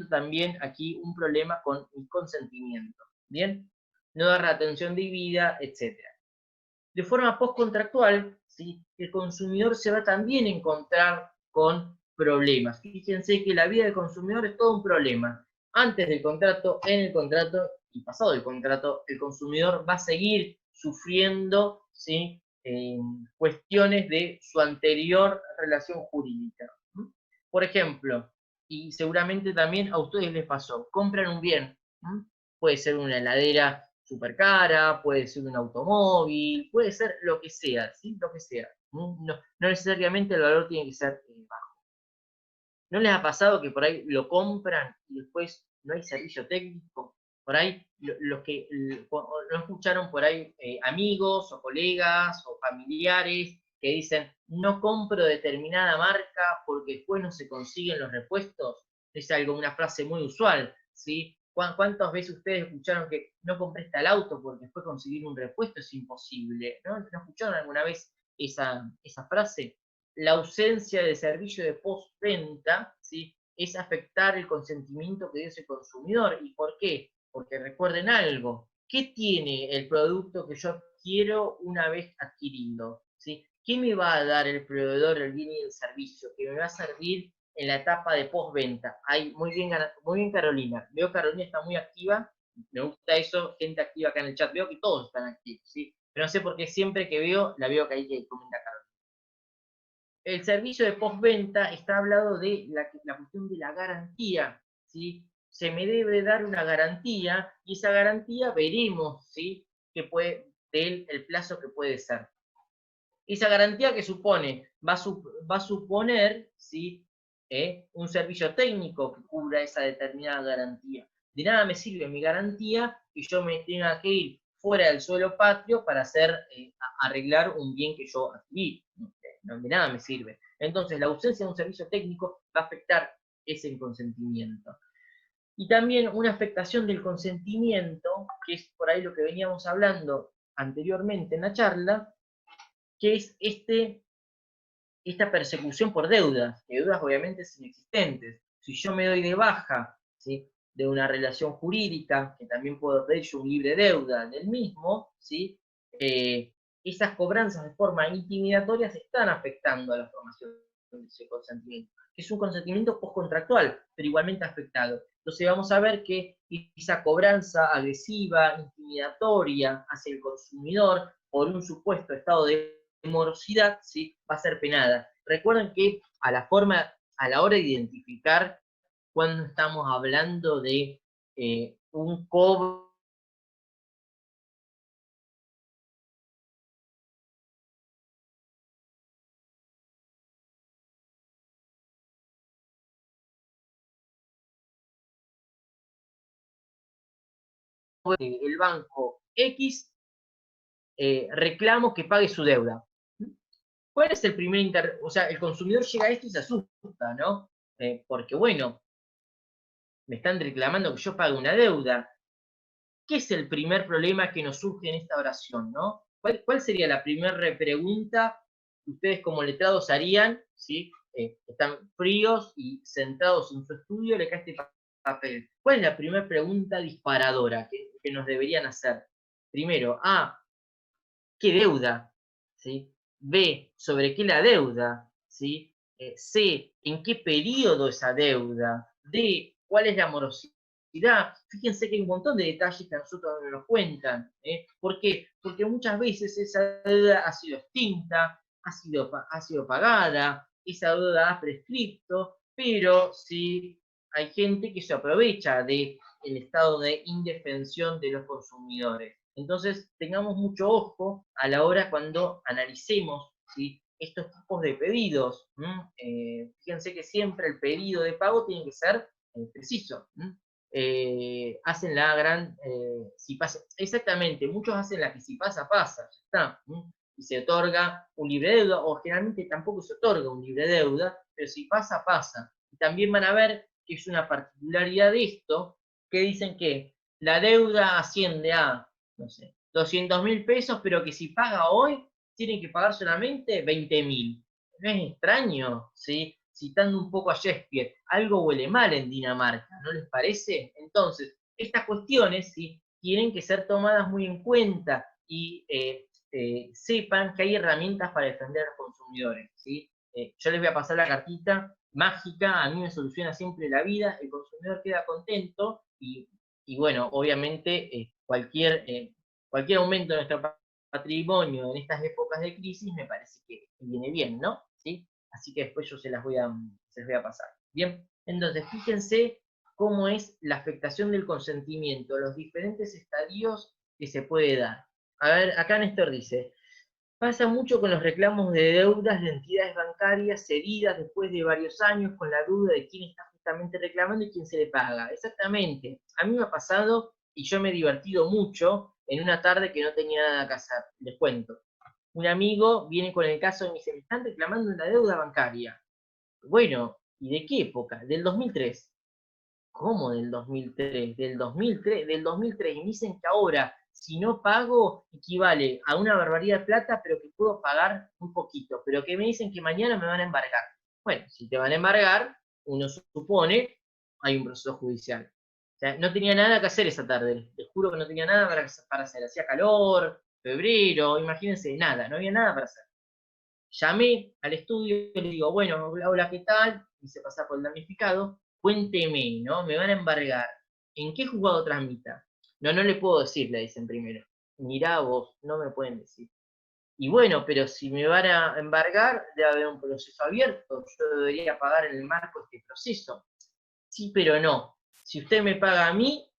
también aquí un problema con el consentimiento, ¿bien? No dar la atención debida, etc. De forma postcontractual, ¿sí?, el consumidor se va también a encontrar con problemas. Fíjense que la vida del consumidor es todo un problema. Antes del contrato, en el contrato y pasado el contrato, el consumidor va a seguir sufriendo, ¿sí?, cuestiones de su anterior relación jurídica. Por ejemplo, y seguramente también a ustedes les pasó, compran un bien, puede ser una heladera súper cara, puede ser un automóvil, puede ser lo que sea, ¿sí? Lo que sea. No necesariamente el valor tiene que ser bajo. ¿No les ha pasado que por ahí lo compran y después no hay servicio técnico? Por ahí, los que no escucharon por ahí amigos o colegas o familiares que dicen, no compro determinada marca porque después no se consiguen los repuestos. Es algo, una frase muy usual, ¿sí? ¿Cuántas veces ustedes escucharon que no compré tal auto porque después conseguir un repuesto es imposible? ¿No escucharon alguna vez esa frase? La ausencia de servicio de postventa, ¿sí?, es afectar el consentimiento que dio ese consumidor. ¿Y por qué? Porque recuerden algo, ¿qué tiene el producto que yo quiero una vez adquirido? ¿Sí? ¿Qué me va a dar el proveedor, el bien y el servicio? Que me va a servir en la etapa de postventa. Muy bien Carolina. Veo que Carolina está muy activa. Me gusta eso, gente activa acá en el chat. Veo que todos están activos, ¿sí? Pero no sé por qué siempre que la veo que ahí comenta Carolina. El servicio de postventa está hablado de la cuestión de la garantía, ¿sí? Se me debe dar una garantía y esa garantía veremos, ¿sí?, el plazo que puede ser. Esa garantía que supone, va a suponer, ¿sí?, un servicio técnico que cubra esa determinada garantía. De nada me sirve mi garantía que yo me tenga que ir fuera del suelo patrio para arreglar un bien que yo adquirí. De nada me sirve. Entonces, la ausencia de un servicio técnico va a afectar ese consentimiento. Y también una afectación del consentimiento, que es por ahí lo que veníamos hablando anteriormente en la charla, que es esta persecución por deudas, que deudas obviamente inexistentes. Si yo me doy de baja, ¿sí?, de una relación jurídica, que también puedo pedir yo un libre deuda del mismo, ¿sí?, esas cobranzas de forma intimidatoria se están afectando a la formación de ese consentimiento, que es un consentimiento postcontractual, pero igualmente afectado. Entonces vamos a ver que esa cobranza agresiva, intimidatoria hacia el consumidor por un supuesto estado de morosidad, ¿sí?, va a ser penada. Recuerden que a la hora de identificar cuando estamos hablando de un cobro el banco X, reclamo que pague su deuda. ¿Cuál es el primer o sea, el consumidor llega a esto y se asusta, ¿no? Porque bueno, me están reclamando que yo pague una deuda. ¿Qué es el primer problema que nos surge en esta oración, no? ¿Cuál sería la primera pregunta que ustedes como letrados harían, ¿sí? Están fríos y centrados en su estudio, le cae este papel. ¿Cuál es la primera pregunta disparadora que nos deberían hacer? Primero, A, ¿qué deuda? ¿Sí? B, ¿sobre qué la deuda? ¿Sí? C, ¿en qué periodo esa deuda? D, ¿cuál es la morosidad? Fíjense que hay un montón de detalles que a nosotros no nos cuentan. ¿Por qué? Porque muchas veces esa deuda ha sido extinta, ha sido pagada, esa deuda ha prescripto, pero sí hay gente que se aprovecha del estado de indefensión de los consumidores. Entonces, tengamos mucho ojo a la hora cuando analicemos, ¿sí?, estos tipos de pedidos. Fíjense que siempre el pedido de pago tiene que ser preciso. Hacen la gran, si pasa, exactamente, muchos hacen la que si pasa, pasa, ya está. Y se otorga un libre deuda, o generalmente tampoco se otorga un libre deuda, pero si pasa, pasa. Y también van a ver que es una particularidad de esto, que dicen que la deuda asciende a, no sé, 200.000 pesos, pero que si paga hoy, tiene que pagar solamente 20.000. ¿No es extraño? ¿Sí? Citando un poco a Shakespeare, algo huele mal en Dinamarca, ¿no les parece? Entonces, estas cuestiones, ¿sí?, tienen que ser tomadas muy en cuenta y sepan que hay herramientas para defender a los consumidores, ¿sí? Yo les voy a pasar la cartita mágica, a mí me soluciona siempre la vida, el consumidor queda contento y bueno, obviamente cualquier aumento de nuestro patrimonio en estas épocas de crisis me parece que viene bien, ¿no? ¿Sí? Así que después yo se las voy a pasar. Bien, entonces fíjense cómo es la afectación del consentimiento, los diferentes estadios que se puede dar. A ver, acá Néstor dice, pasa mucho con los reclamos de deudas de entidades bancarias cedidas después de varios años con la duda de quién está justamente reclamando y quién se le paga. Exactamente. A mí me ha pasado y yo me he divertido mucho en una tarde que no tenía nada que hacer. Les cuento. Un amigo viene con el caso de mi semejante reclamando una deuda bancaria. Bueno, ¿y de qué época? Del 2003. ¿Cómo del 2003? Del 2003, del 2003. Y me dicen que ahora, si no pago, equivale a una barbaridad de plata, pero que puedo pagar un poquito. Pero que me dicen que mañana me van a embargar. Bueno, si te van a embargar, uno supone, hay un proceso judicial. O sea, no tenía nada que hacer esa tarde. Les juro que no tenía nada para hacer. Hacía calor, febrero, imagínense, nada, no había nada para hacer. Llamé al estudio y le digo, bueno, hola, ¿qué tal? Y se pasa por el damnificado. Cuénteme, ¿no? Me van a embargar. ¿En qué juzgado tramita? No, no le puedo decir, le dicen primero. Mirá vos, no me pueden decir. Y bueno, pero si me van a embargar, debe haber un proceso abierto. Yo debería pagar en el marco de este proceso. Sí, pero no. Si usted me paga a mí,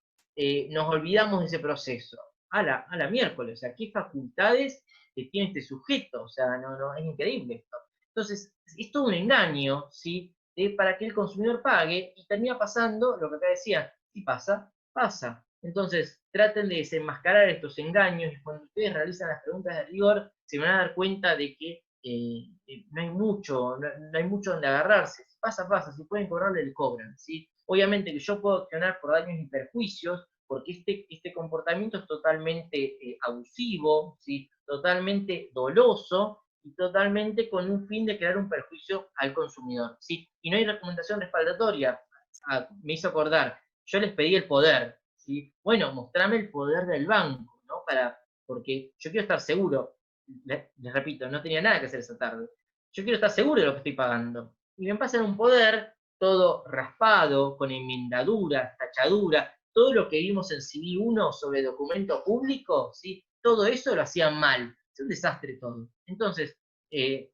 nos olvidamos de ese proceso. A la miércoles, o sea, ¿qué facultades que tiene este sujeto? O sea, no, es increíble esto. Entonces, es todo un engaño, ¿sí? Para que el consumidor pague y termina pasando lo que acá decía, si pasa, pasa. Entonces, traten de desenmascarar estos engaños y cuando ustedes realizan las preguntas de rigor, se van a dar cuenta de que no hay mucho donde agarrarse. Si pasa, pasa, si pueden cobrarle, le cobran, ¿sí? Obviamente que yo puedo accionar por daños y perjuicios, porque este comportamiento es totalmente abusivo, ¿sí?, totalmente doloso y totalmente con un fin de crear un perjuicio al consumidor, ¿sí? Y no hay recomendación respaldatoria. Me hizo acordar, yo les pedí el poder, ¿sí? Bueno, mostrame el poder del banco, ¿no? Porque yo quiero estar seguro, les repito, no tenía nada que hacer esa tarde. Yo quiero estar seguro de lo que estoy pagando. Y me pasan un poder todo raspado, con enmendaduras, tachaduras, todo lo que vimos en CV 1 sobre documento público, ¿sí? Todo eso lo hacían mal. Es un desastre todo. Entonces,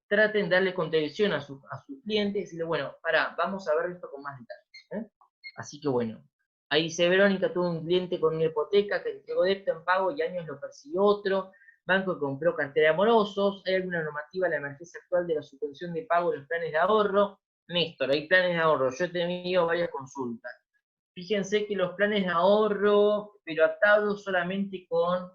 traten de darle contención a sus clientes y decirle, bueno, vamos a ver esto con más detalle. Así que bueno, ahí dice Verónica, tuvo un cliente con una hipoteca que entregó débito en pago y años lo persiguió otro. Banco que compró cartera de morosos. ¿Hay alguna normativa en la emergencia actual de la suspensión de pago de los planes de ahorro? Néstor, hay planes de ahorro. Yo he tenido varias consultas. Fíjense que los planes de ahorro, pero atados solamente con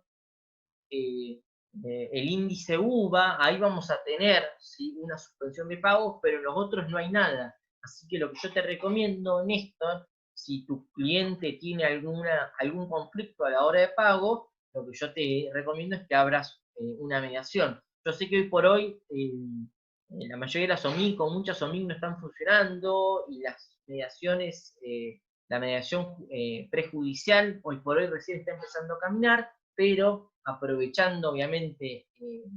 el índice UVA, ahí vamos a tener, ¿sí?, una suspensión de pagos, pero en los otros no hay nada. Así que lo que yo te recomiendo, Néstor, si tu cliente tiene algún conflicto a la hora de pago, lo que yo te recomiendo es que abras una mediación. Yo sé que hoy por hoy la mayoría de las OMIC o muchas OMIC no están funcionando y las mediaciones La mediación prejudicial hoy por hoy recién está empezando a caminar, pero aprovechando obviamente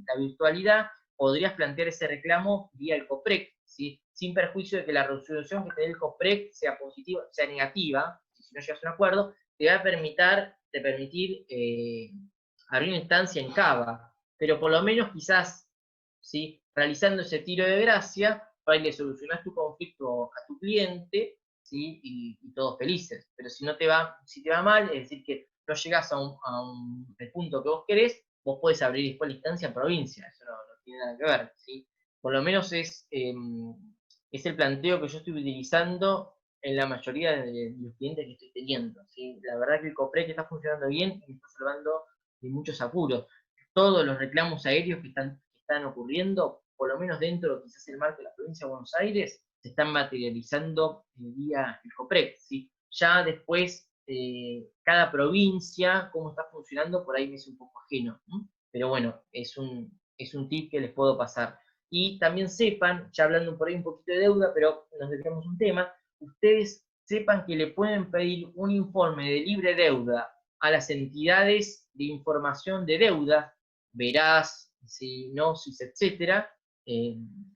la virtualidad, podrías plantear ese reclamo vía el COPREC, ¿sí? Sin perjuicio de que la resolución que te dé el COPREC sea positiva, sea negativa, si no llegas a un acuerdo, te va a permitir abrir una instancia en CAVA, pero por lo menos quizás, ¿sí? Realizando ese tiro de gracia, para que le solucionás tu conflicto a tu cliente, ¿sí? Y todos felices. Pero si no te va, si te va mal, es decir, que no llegás al punto que vos querés, vos podés abrir después la instancia en provincia, eso no tiene nada que ver, ¿sí? Por lo menos es el planteo que yo estoy utilizando en la mayoría de los clientes que estoy teniendo, ¿sí? La verdad que el COPREC está funcionando bien y me está salvando de muchos apuros. Todos los reclamos aéreos que están ocurriendo, por lo menos dentro de quizás el marco de la provincia de Buenos Aires, se están materializando vía el COPREC, ¿sí? Ya después, cada provincia, cómo está funcionando, por ahí me es un poco ajeno, ¿no? Pero bueno, es un tip que les puedo pasar. Y también sepan, ya hablando por ahí un poquito de deuda, pero nos dedicamos un tema, ustedes sepan que le pueden pedir un informe de libre deuda a las entidades de información de deuda, Veraz, Gnosis, etcétera,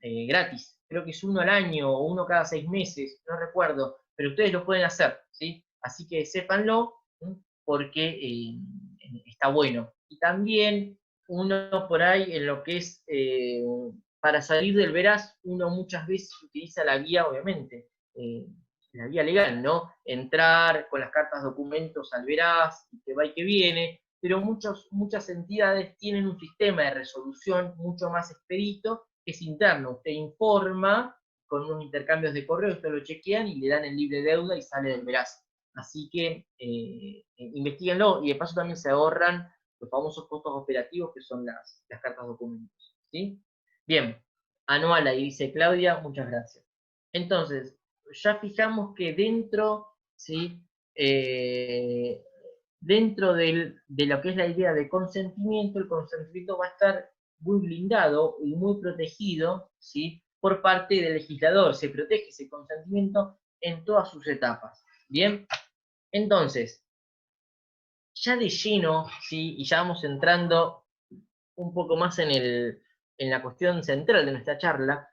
gratis. Creo que es uno al año o uno cada 6 meses, no recuerdo, pero ustedes lo pueden hacer, ¿sí? Así que sépanlo, porque está bueno. Y también uno por ahí en lo que es, para salir del Veraz, uno muchas veces utiliza la vía, obviamente, la vía legal, ¿no? Entrar con las cartas documentos al Veraz, que va y que viene, pero muchas entidades tienen un sistema de resolución mucho más expedito, que es interno. Usted informa con unos intercambios de correo, ustedes lo chequean y le dan el libre deuda y sale del Veraz. Así que investiguenlo y de paso también se ahorran los famosos costos operativos que son las cartas documentos, ¿sí? Bien, anual, ahí dice Claudia, muchas gracias. Entonces, ya fijamos que dentro, ¿sí? Dentro de lo que es la idea de consentimiento, el consentimiento va a estar muy blindado y muy protegido, ¿sí? Por parte del legislador. Se protege ese consentimiento en todas sus etapas. Bien, entonces, ya de lleno, ¿sí? Y ya vamos entrando un poco más en la cuestión central de nuestra charla,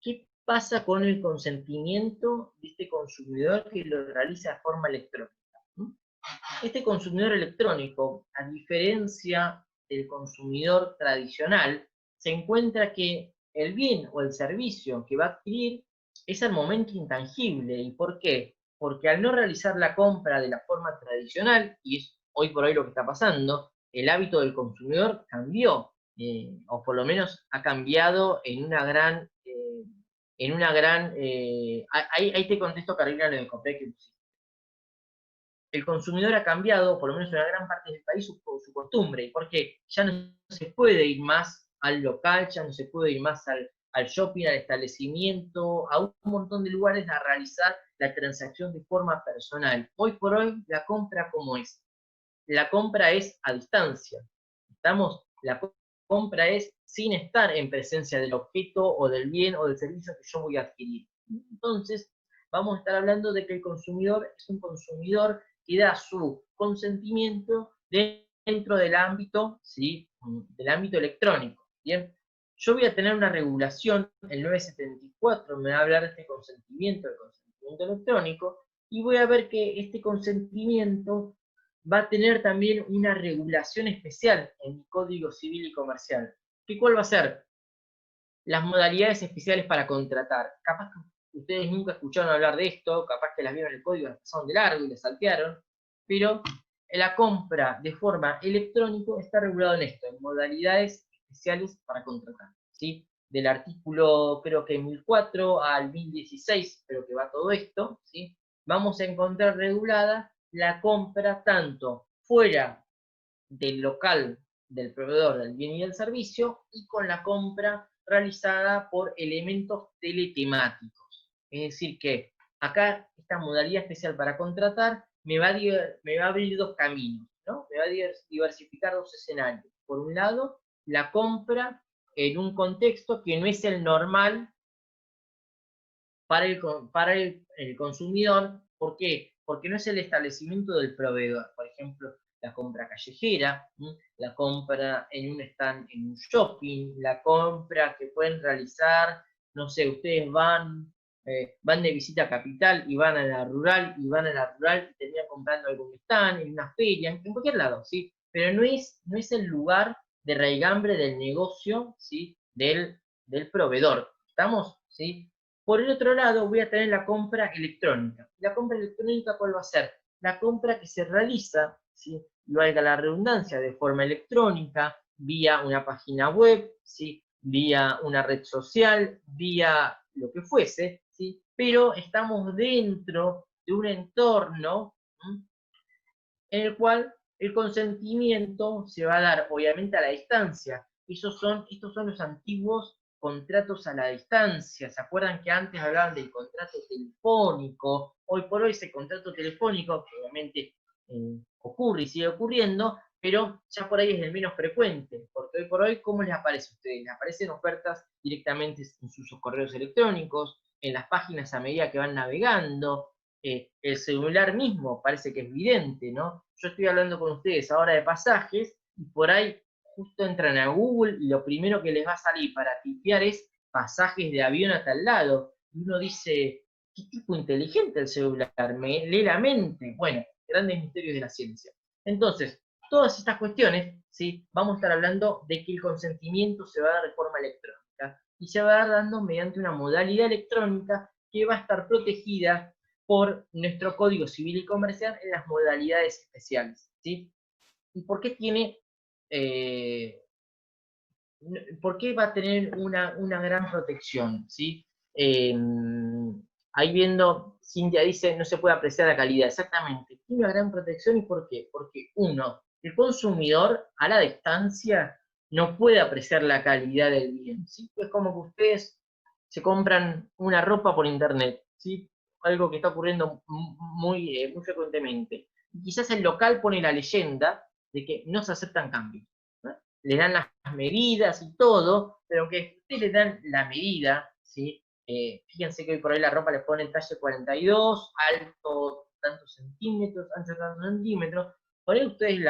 ¿qué pasa con el consentimiento de este consumidor que lo realiza de forma electrónica? Este consumidor electrónico, a diferencia del consumidor tradicional, se encuentra que el bien o el servicio que va a adquirir es al momento intangible. ¿Y por qué? Porque al no realizar la compra de la forma tradicional, y es hoy por hoy lo que está pasando, el hábito del consumidor cambió, o por lo menos ha cambiado en una gran... ahí te contesto, Carolina, lo de Copec, el consumidor ha cambiado, por lo menos en una gran parte del país, su costumbre, porque ya no se puede ir más al local, ya no se puede ir más al shopping, al establecimiento, a un montón de lugares a realizar la transacción de forma personal. Hoy por hoy, la compra, ¿cómo es? La compra es a distancia. La compra es sin estar en presencia del objeto o del bien o del servicio que yo voy a adquirir. Entonces, vamos a estar hablando de que el consumidor es un consumidor que da su consentimiento dentro del ámbito, ¿sí? Del ámbito electrónico. Bien, yo voy a tener una regulación, el 974 me va a hablar de este consentimiento, el consentimiento electrónico, y voy a ver que este consentimiento va a tener también una regulación especial en mi Código Civil y Comercial. ¿Cuál va a ser? Las modalidades especiales para contratar. Capaz que ustedes nunca escucharon hablar de esto, capaz que las vieron en el código, las pasaron de largo y las saltearon, pero la compra de forma electrónica está regulado en esto, en modalidades especiales para contratar, ¿sí? Del artículo, creo que 1004 al 1016, creo que va todo esto, ¿sí? Vamos a encontrar regulada la compra tanto fuera del local del proveedor del bien y del servicio y con la compra realizada por elementos teletemáticos. Es decir que acá esta modalidad especial para contratar me va a abrir dos caminos, ¿no? Me va a diversificar dos escenarios. Por un lado, la compra en un contexto que no es el normal para el consumidor ¿Por qué? Porque no es el establecimiento del proveedor. Por ejemplo, la compra callejera, la compra en un stand, en un shopping, la compra que pueden realizar, no sé, ustedes van de visita a Capital y van a la rural, y terminan comprando algún stand, en una feria, en cualquier lado, ¿sí? Pero no es el lugar de raigambre del negocio, ¿sí? Del proveedor. ¿Estamos? ¿Sí? Por el otro lado, voy a tener la compra electrónica. ¿La compra electrónica cuál va a ser? La compra que se realiza, ¿sí? Y valga la redundancia, de forma electrónica, vía una página web, ¿sí? Vía una red social, vía lo que fuese, ¿sí? Pero estamos dentro de un entorno, ¿sí? En el cual el consentimiento se va a dar, obviamente, a la distancia. Estos son los antiguos contratos a la distancia. ¿Se acuerdan que antes hablaban del contrato telefónico? Hoy por hoy ese contrato telefónico, que obviamente ocurre y sigue ocurriendo, pero ya por ahí es el menos frecuente, porque hoy por hoy, ¿cómo les aparece a ustedes? Les aparecen ofertas directamente en sus correos electrónicos, en las páginas a medida que van navegando, el celular mismo parece que es vidente, ¿no? Yo estoy hablando con ustedes ahora de pasajes y por ahí justo entran a Google y lo primero que les va a salir para tipear es pasajes de avión a tal lado. Y uno dice, ¿qué tipo inteligente el celular? ¿Me lee la mente? Bueno, grandes misterios de la ciencia. Entonces, todas estas cuestiones, ¿sí? Vamos a estar hablando de que el consentimiento se va a dar de forma electrónica y se va a dar dando mediante una modalidad electrónica que va a estar protegida por nuestro Código Civil y Comercial en las modalidades especiales, ¿sí? ¿Y por qué por qué va a tener una gran protección, ¿sí? Ahí viendo, Cintia dice, no se puede apreciar la calidad. Exactamente, tiene una gran protección. ¿Y por qué? Porque uno, el consumidor a la distancia no puede apreciar la calidad del bien, ¿sí? Es como que ustedes se compran una ropa por internet, ¿sí? Algo que está ocurriendo muy frecuentemente. Y quizás el local pone la leyenda de que no se aceptan cambios, ¿no? Le dan las medidas y todo, pero aunque ustedes le dan la medida, ¿sí? Fíjense que hoy por hoy la ropa le pone el talle 42, alto tantos centímetros, ancho tantos centímetros, por ahí ustedes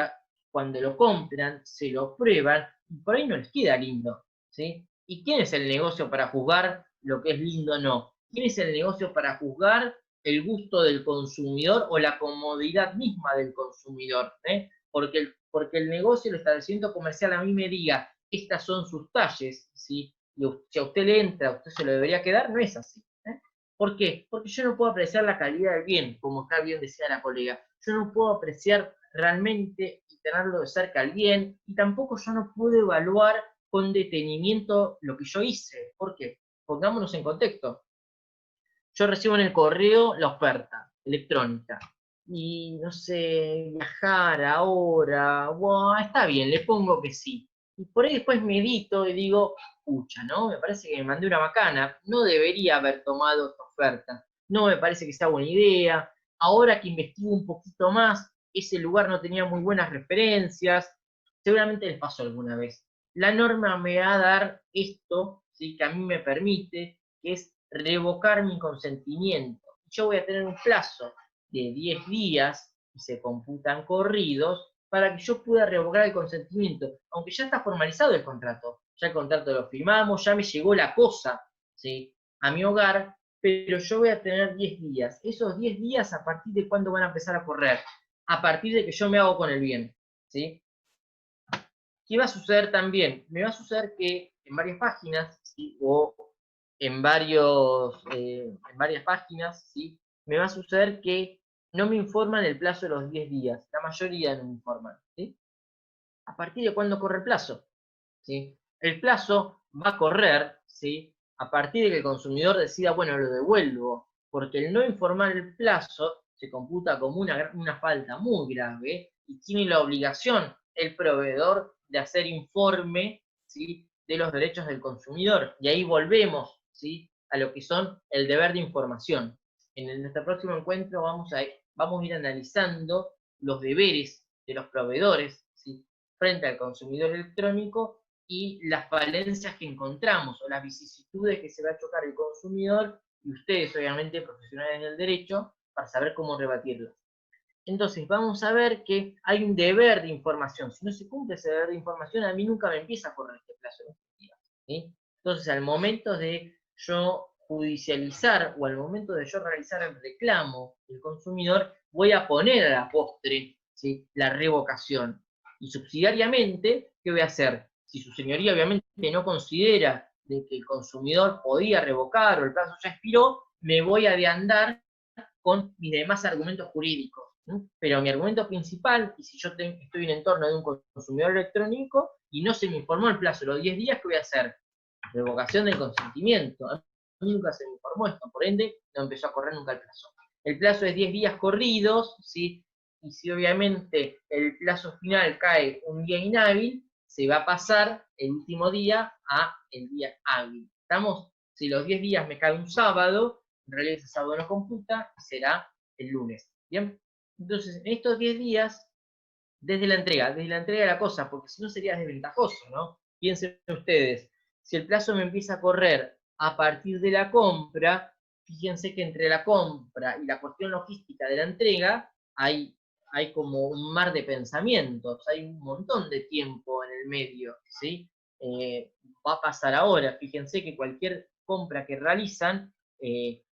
cuando lo compran, se lo prueban, y por ahí no les queda lindo, ¿sí? ¿Y quién es el negocio para juzgar lo que es lindo o no? ¿Quién es el negocio para juzgar el gusto del consumidor o la comodidad misma del consumidor? Porque el negocio, el establecimiento comercial a mí me diga, estas son sus talles, ¿sí? Y si a usted le entra, a usted se lo debería quedar, no es así. ¿Por qué? Porque yo no puedo apreciar la calidad del bien, como acá bien decía la colega. Yo no puedo apreciar realmente y tenerlo de cerca el bien, y tampoco yo no puedo evaluar con detenimiento lo que yo hice. ¿Por qué? Pongámonos en contexto. Yo recibo en el correo la oferta electrónica. Y no sé, viajar ahora, wow, está bien, le pongo que sí. Y por ahí después medito y digo, pucha, ¿no? Me parece que me mandé una macana, no debería haber tomado esta oferta, no me parece que sea buena idea. Ahora que investigo un poquito más, ese lugar no tenía muy buenas referencias, seguramente les pasó alguna vez. La norma me va a dar esto, ¿sí? Que a mí me permite, que es revocar mi consentimiento. Yo voy a tener un plazo de 10 días, y se computan corridos, para que yo pueda revocar el consentimiento, aunque ya está formalizado el contrato. Ya el contrato lo firmamos, ya me llegó la cosa, ¿sí? A mi hogar, pero yo voy a tener 10 días. Esos 10 días, ¿a partir de cuándo van a empezar a correr? A partir de que yo me hago con el bien, ¿sí? ¿Qué va a suceder también? Me va a suceder que en varias páginas, ¿sí? O en varias páginas, ¿sí? Me va a suceder que no me informan el plazo de los 10 días. La mayoría no me informan, ¿sí? ¿A partir de cuándo corre el plazo? ¿Sí? El plazo va a correr, ¿sí? A partir de que el consumidor decida, bueno, lo devuelvo, porque el no informar el plazo se computa como una falta muy grave y tiene la obligación el proveedor de hacer informe, ¿sí? De los derechos del consumidor. Y ahí volvemos, ¿sí? A lo que son el deber de información. En nuestro próximo encuentro vamos a ir analizando los deberes de los proveedores, ¿sí? Frente al consumidor electrónico y las falencias que encontramos o las vicisitudes que se va a chocar el consumidor y ustedes, obviamente, profesionales en el derecho, para saber cómo rebatirlas. Entonces vamos a ver que hay un deber de información. Si no se cumple ese deber de información, a mí nunca me empieza a correr este plazo de 20 días, ¿sí? Entonces, al momento de yo judicializar o al momento de yo realizar el reclamo del consumidor, voy a poner a la postre, ¿sí?, la revocación. Y subsidiariamente, ¿qué voy a hacer? Si su señoría obviamente no considera de que el consumidor podía revocar o el plazo ya expiró, me voy a deandar con mis demás argumentos jurídicos. ¿No? Pero mi argumento principal, y si yo estoy en entorno de un consumidor electrónico y no se me informó el plazo de los 10 días, ¿qué voy a hacer? Revocación del consentimiento. A mí nunca se me informó esto, por ende, no empezó a correr nunca el plazo. El plazo es 10 días corridos, ¿sí? Y si obviamente el plazo final cae un día inhábil, se va a pasar el último día a el día hábil. ¿Estamos? Si los 10 días me cae un sábado, en realidad ese sábado no computa, será el lunes. ¿Bien? Entonces, en estos 10 días, desde la entrega de la cosa, porque si no sería desventajoso, ¿no? Piensen ustedes, si el plazo me empieza a correr a partir de la compra, fíjense que entre la compra y la cuestión logística de la entrega hay como un mar de pensamientos, hay un montón de tiempo en el medio, ¿sí? Va a pasar ahora, fíjense que cualquier compra que realizan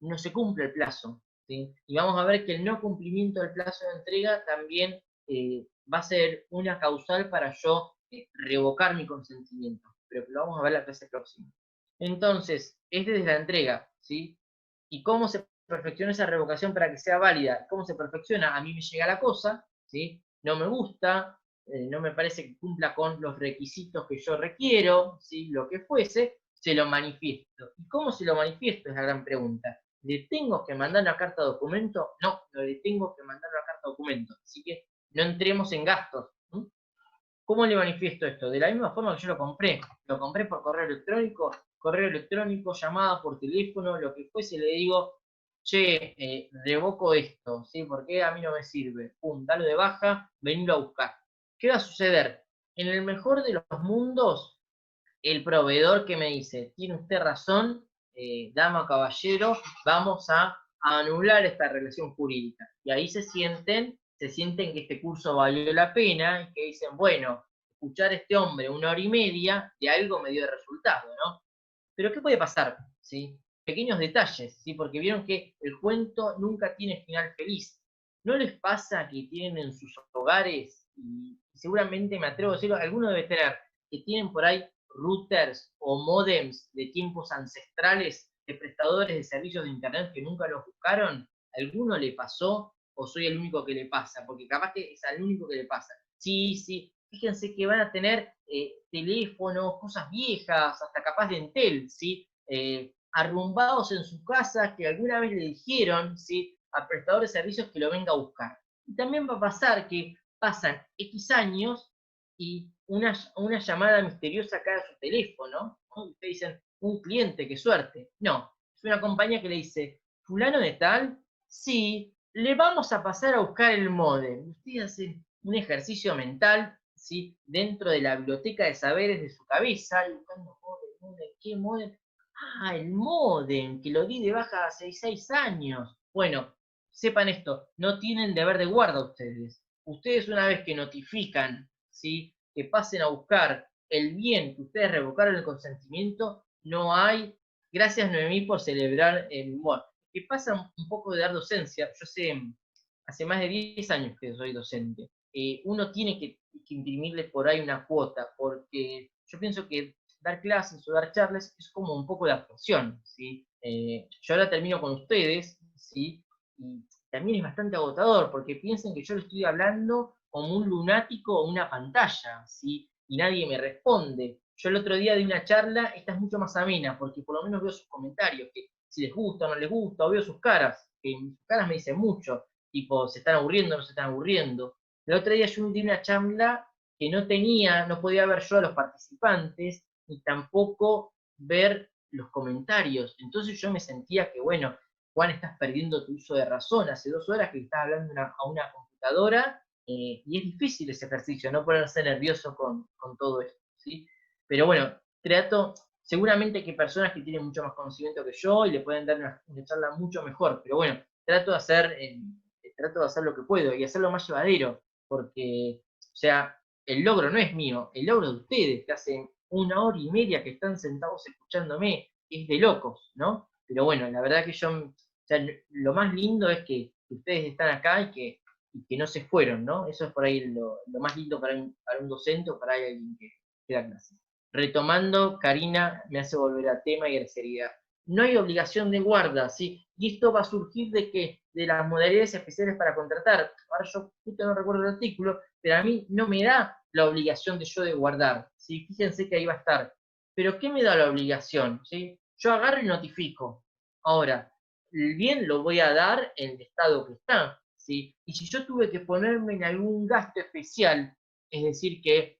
no se cumple el plazo, ¿sí? Y vamos a ver que el no cumplimiento del plazo de entrega también va a ser una causal para yo revocar mi consentimiento, pero lo vamos a ver la clase próxima. Entonces, es desde la entrega, ¿sí? ¿Y cómo se perfecciona esa revocación para que sea válida? ¿Cómo se perfecciona? A mí me llega la cosa, ¿sí? No me gusta, no me parece que cumpla con los requisitos que yo requiero, ¿sí? Lo que fuese, se lo manifiesto. ¿Y cómo se lo manifiesto? Es la gran pregunta. ¿Le tengo que mandar una carta documento? No, no le tengo que mandar una carta documento. Así que no entremos en gastos. ¿Mm? ¿Cómo le manifiesto esto? De la misma forma que yo lo compré por correo electrónico, llamada por teléfono, lo que fuese, le digo, che, revoco esto, ¿sí? Porque a mí no me sirve. Pum, dalo de baja, venilo a buscar. ¿Qué va a suceder? En el mejor de los mundos, el proveedor que me dice, tiene usted razón, dama caballero, vamos a anular esta relación jurídica. Y ahí se sienten que este curso valió la pena y que dicen, bueno, escuchar a este hombre 1 hora y media, de algo me dio de resultado, ¿no? Pero ¿qué puede pasar? ¿Sí? Pequeños detalles, ¿sí? Porque vieron que el cuento nunca tiene final feliz. ¿No les pasa que tienen en sus hogares, y seguramente me atrevo a decirlo, alguno debe tener, que tienen por ahí routers o modems de tiempos ancestrales de prestadores de servicios de internet que nunca los buscaron? ¿Alguno le pasó o soy el único que le pasa? Porque capaz que es al único que le pasa. Sí, sí, fíjense que van a tener teléfonos, cosas viejas, hasta capaz de Entel, ¿sí? Arrumbados en sus casas que alguna vez le dijeron, ¿sí?, al prestador de servicios que lo venga a buscar. Y también va a pasar que pasan X años y una llamada misteriosa cae a su teléfono, ¿no? Y ustedes dicen, un cliente, qué suerte. No, es una compañía que le dice, fulano de tal, sí, le vamos a pasar a buscar el módem. Ustedes hacen un ejercicio mental, ¿sí?, dentro de la biblioteca de saberes de su cabeza, y buscando módem, ¿qué módem? Ah, el módem, que lo di de baja hace 6 años. Bueno, sepan esto, no tienen deber de guarda ustedes. Ustedes una vez que notifican, ¿sí?, que pasen a buscar el bien que ustedes revocaron el consentimiento, no hay, gracias Noemí por celebrar el humor. Que pasa un poco de dar docencia, yo sé, hace más de 10 años que soy docente, uno tiene que imprimirle por ahí una cuota, porque yo pienso que dar clases o dar charlas es como un poco de actuación, ¿sí? Yo ahora termino con ustedes, ¿sí? Y también es bastante agotador, porque piensen que yo le estoy hablando como un lunático o una pantalla, ¿sí? Y nadie me responde. Yo el otro día di una charla, esta es mucho más amena, porque por lo menos veo sus comentarios, que si les gusta o no les gusta, o veo sus caras, que sus caras me dicen mucho, tipo, ¿se están aburriendo o no se están aburriendo? El otro día yo di una charla que no podía ver yo a los participantes, ni tampoco ver los comentarios. Entonces yo me sentía que, bueno, Juan, estás perdiendo tu uso de razón. Hace 2 horas que estás hablando a una computadora, y es difícil ese ejercicio, no ponerse nervioso con todo esto, ¿sí? Pero bueno, seguramente que hay personas que tienen mucho más conocimiento que yo y le pueden dar una charla mucho mejor, pero bueno, trato de hacer lo que puedo y hacerlo más llevadero, porque, o sea, el logro no es mío, el logro de ustedes, que hacen 1 hora y media que están sentados escuchándome, es de locos, ¿no? Pero bueno, la verdad que o sea, lo más lindo es que ustedes están acá y que no se fueron, ¿no? Eso es por ahí lo más lindo para un docente o para alguien que da clases. Retomando, Karina me hace volver a tema y a la seriedad. No hay obligación de guarda, ¿sí? Y esto va a surgir de que de las modalidades especiales para contratar. Ahora yo justo no recuerdo el artículo, pero a mí no me da la obligación de yo de guardar, ¿sí? Fíjense que ahí va a estar. Pero ¿qué me da la obligación? ¿Sí? Yo agarro y notifico. Ahora, el bien lo voy a dar en el estado que está, ¿sí? Y si yo tuve que ponerme en algún gasto especial, es decir, que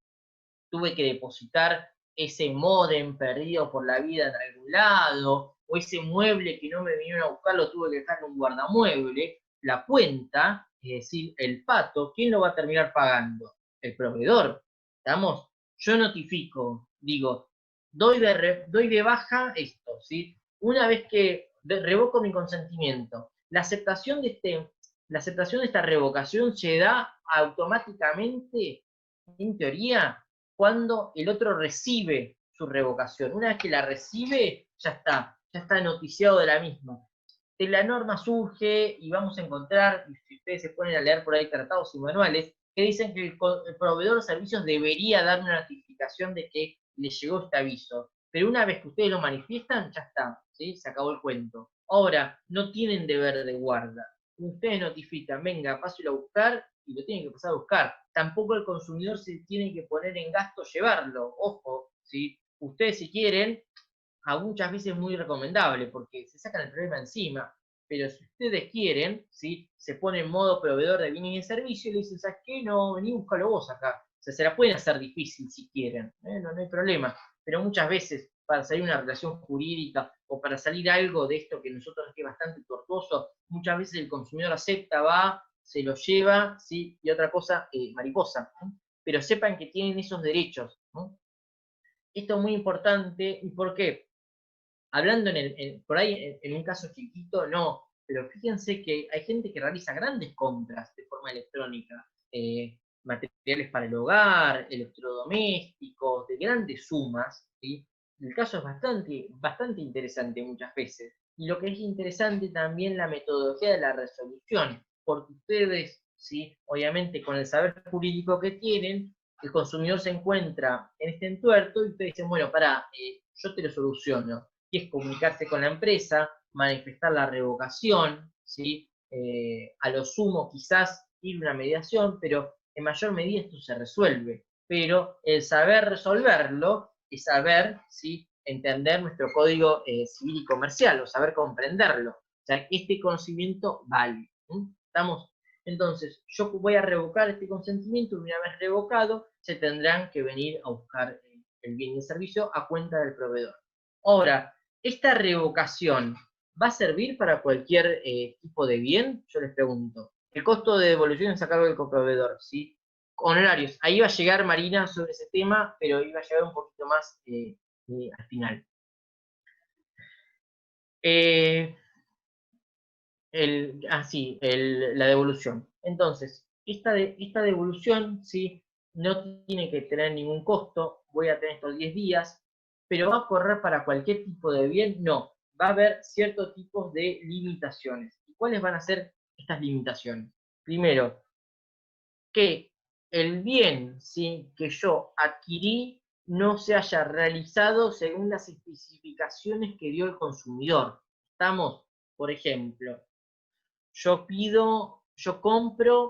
tuve que depositar ese módem perdido por la vida en algún lado, o ese mueble que no me vinieron a buscar, lo tuve que dejar en un guardamueble, la cuenta, es decir, el pato, ¿quién lo va a terminar pagando? El proveedor. ¿Estamos? Yo notifico, digo, doy de baja esto, ¿sí? Una vez que revoco mi consentimiento, la aceptación de esta revocación se da automáticamente, en teoría, cuando el otro recibe su revocación. Una vez que la recibe, ya está noticiado de la misma. De la norma surge y vamos a encontrar, si ustedes se ponen a leer por ahí tratados y manuales, que dicen que el proveedor de servicios debería dar una notificación de que le llegó este aviso. Pero una vez que ustedes lo manifiestan, ya está, ¿sí? Se acabó el cuento. Ahora, no tienen deber de guarda. Ustedes notifican, venga, páselo a buscar y lo tienen que pasar a buscar. Tampoco el consumidor se tiene que poner en gasto llevarlo. Ojo, ¿sí? Ustedes si quieren, a muchas veces es muy recomendable porque se sacan el problema encima. Pero si ustedes quieren, ¿sí? Se pone en modo proveedor de bienes y servicios y le dicen, ¿sabes qué? No, vení, búscalo vos acá. O sea, se la pueden hacer difícil si quieren, no hay problema. Pero muchas veces, para salir una relación jurídica o para salir algo de esto que nosotros es bastante tortuoso, muchas veces el consumidor acepta, va, se lo lleva, ¿sí? Y otra cosa, mariposa. Pero sepan que tienen esos derechos, ¿no? Esto es muy importante. ¿Y por qué? Hablando por ahí en un caso chiquito, no, pero fíjense que hay gente que realiza grandes compras de forma electrónica, materiales para el hogar, electrodomésticos, de grandes sumas, ¿sí? El caso es bastante interesante muchas veces. Y lo que es interesante también la metodología de la resolución, porque ustedes, ¿sí? Obviamente con el saber jurídico que tienen, el consumidor se encuentra en este entuerto y ustedes dicen, bueno, yo te lo soluciono, que es comunicarse con la empresa, manifestar la revocación, ¿sí? A lo sumo quizás ir a una mediación, pero en mayor medida esto se resuelve. Pero el saber resolverlo es saber, ¿sí? Entender nuestro código civil y comercial, o saber comprenderlo. O sea, este conocimiento vale. ¿Estamos? Entonces, yo voy a revocar este consentimiento y una vez revocado, se tendrán que venir a buscar el bien y el servicio a cuenta del proveedor. Ahora, ¿esta revocación va a servir para cualquier tipo de bien? Yo les pregunto. El costo de devolución es a cargo del coproveedor, ¿sí? Honorarios. Ahí va a llegar Marina sobre ese tema, pero iba a llegar un poquito más al final. La devolución. Entonces, esta devolución, ¿sí? No tiene que tener ningún costo, voy a tener estos 10 días, pero va a correr para cualquier tipo de bien, no, va a haber ciertos tipos de limitaciones. ¿Y cuáles van a ser estas limitaciones? Primero, que el bien, ¿sí? Que yo adquirí no se haya realizado según las especificaciones que dio el consumidor. Estamos, por ejemplo, yo compro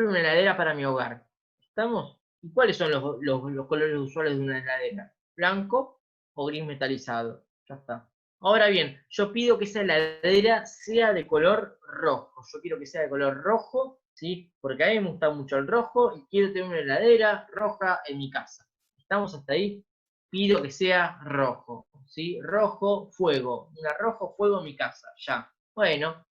una heladera para mi hogar. ¿Estamos? ¿Y cuáles son los colores usuales de una heladera? ¿Blanco o gris metalizado? Ya está. Ahora bien, yo pido que esa heladera sea de color rojo. Yo quiero que sea de color rojo, ¿sí? Porque a mí me gusta mucho el rojo y quiero tener una heladera roja en mi casa. ¿Estamos hasta ahí? Pido que sea rojo, ¿sí? Rojo, fuego. Una rojo, fuego en mi casa. Ya. Bueno,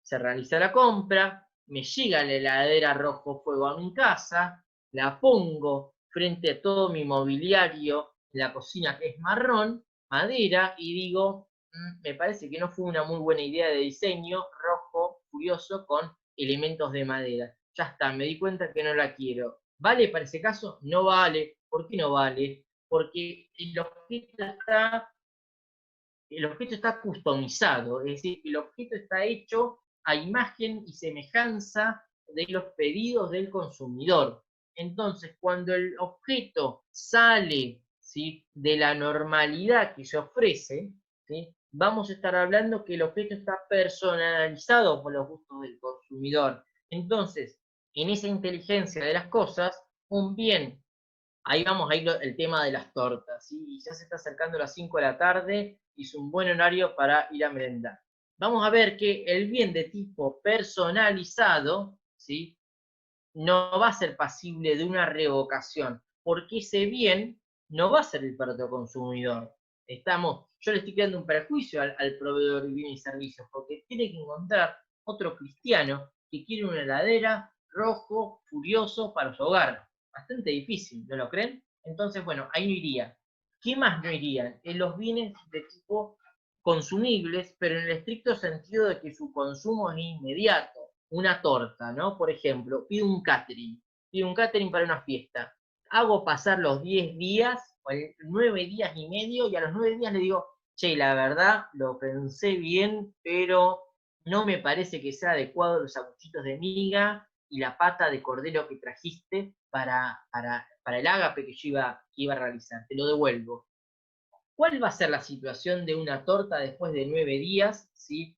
se realiza la compra, me llega la heladera rojo fuego a mi casa, la pongo frente a todo mi mobiliario, la cocina que es marrón, madera, y digo, me parece que no fue una muy buena idea de diseño, rojo, furioso, con elementos de madera. Ya está, me di cuenta que no la quiero. ¿Vale para ese caso? No vale. ¿Por qué no vale? Porque el objeto está customizado, es decir, el objeto está hecho a imagen y semejanza de los pedidos del consumidor. Entonces, cuando el objeto sale, ¿sí?, de la normalidad que se ofrece, ¿sí?, vamos a estar hablando que el objeto está personalizado por los gustos del consumidor. Entonces, en esa inteligencia de las cosas, un bien. Ahí vamos, ahí el tema de las tortas, ¿sí? Ya se está acercando las 5 de la tarde y es un buen horario para ir a merendar. Vamos a ver que el bien de tipo personalizado, ¿sí?, no va a ser pasible de una revocación, porque ese bien no va a ser para otro consumidor. Yo le estoy creando un perjuicio al proveedor de bienes y servicios, porque tiene que encontrar otro cristiano que quiere una heladera rojo, furioso para su hogar. Bastante difícil, ¿no lo creen? Entonces, bueno, ahí no iría. ¿Qué más no irían? En los bienes de tipo consumibles, pero en el estricto sentido de que su consumo es inmediato. Una torta, ¿no? Por ejemplo, pido un catering para una fiesta. Hago pasar los 10 días, o 9 días y medio, y a los 9 días le digo, che, la verdad, lo pensé bien, pero no me parece que sea adecuado los sanguchitos de miga y la pata de cordero que trajiste para el ágape que yo iba a realizar. Te lo devuelvo. ¿Cuál va a ser la situación de una torta después de 9 días, ¿sí?,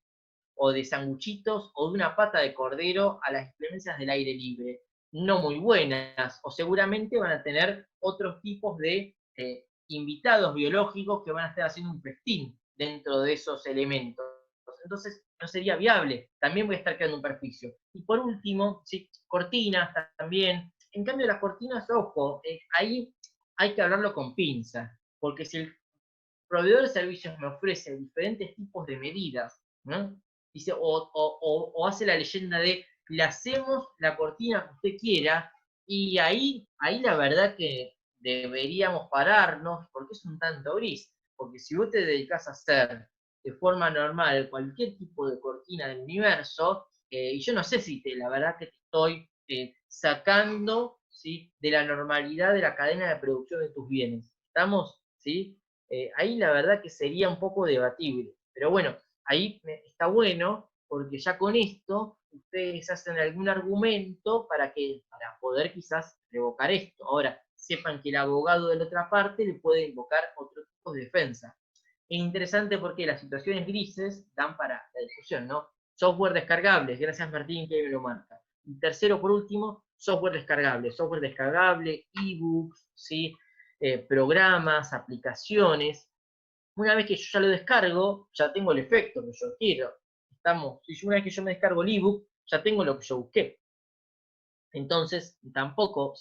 o de sanguchitos, o de una pata de cordero a las inclemencias del aire libre? No muy buenas, o seguramente van a tener otros tipos de invitados biológicos que van a estar haciendo un festín dentro de esos elementos. Entonces, no sería viable. También voy a estar creando un perjuicio. Y por último, ¿sí?, cortinas también. En cambio, las cortinas, ojo, ahí hay que hablarlo con pinza, porque si el proveedor de servicios me ofrece diferentes tipos de medidas, ¿no? Dice, o hace la leyenda de, le hacemos la cortina que usted quiera, y ahí la verdad que deberíamos pararnos, porque es un tanto gris, porque si vos te dedicas a hacer de forma normal cualquier tipo de cortina del universo, y yo no sé si la verdad que te estoy sacando, ¿sí?, de la normalidad de la cadena de producción de tus bienes. ¿Estamos? ¿Sí? Ahí la verdad que sería un poco debatible. Pero bueno, ahí está bueno, porque ya con esto ustedes hacen algún argumento para poder quizás revocar esto. Ahora, sepan que el abogado de la otra parte le puede invocar otro tipo de defensa. Es interesante porque las situaciones grises dan para la discusión, ¿no? Software descargables, gracias Martín que me lo marca. Y tercero, por último, software descargable, ebooks, ¿sí? Programas, aplicaciones. Una vez que yo ya lo descargo, ya tengo el efecto que yo quiero. Si una vez que yo me descargo el ebook, ya tengo lo que yo busqué. Entonces, tampoco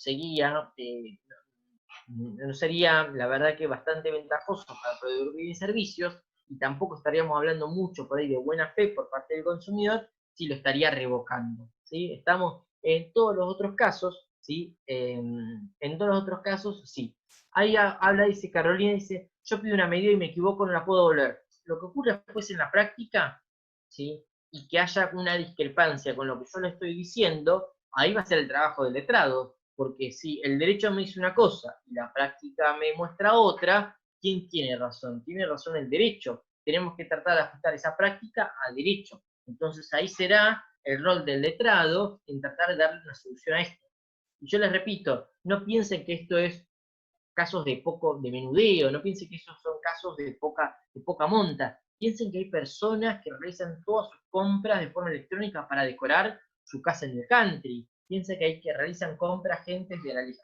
no sería, la verdad, que bastante ventajoso para proveedor de servicios, y tampoco estaríamos hablando mucho por ahí de buena fe por parte del consumidor si lo estaría revocando, ¿sí? Estamos en todos los otros casos, ¿sí? En todos los otros casos, sí. Ahí habla, dice Carolina, dice, yo pido una medida y me equivoco, no la puedo volver. Lo que ocurre después en la práctica, ¿sí?, y que haya una discrepancia con lo que yo le estoy diciendo, ahí va a ser el trabajo del letrado, porque si el derecho me dice una cosa y la práctica me muestra otra, ¿quién tiene razón? Tiene razón el derecho. Tenemos que tratar de ajustar esa práctica al derecho. Entonces ahí será el rol del letrado en tratar de darle una solución a esto. Y yo les repito, no piensen que esto es casos de menudeo, no piensen que esos son casos de poca monta. Piensen que hay personas que realizan todas sus compras de forma electrónica para decorar su casa en el country. Piensen que hay que realizan compras gente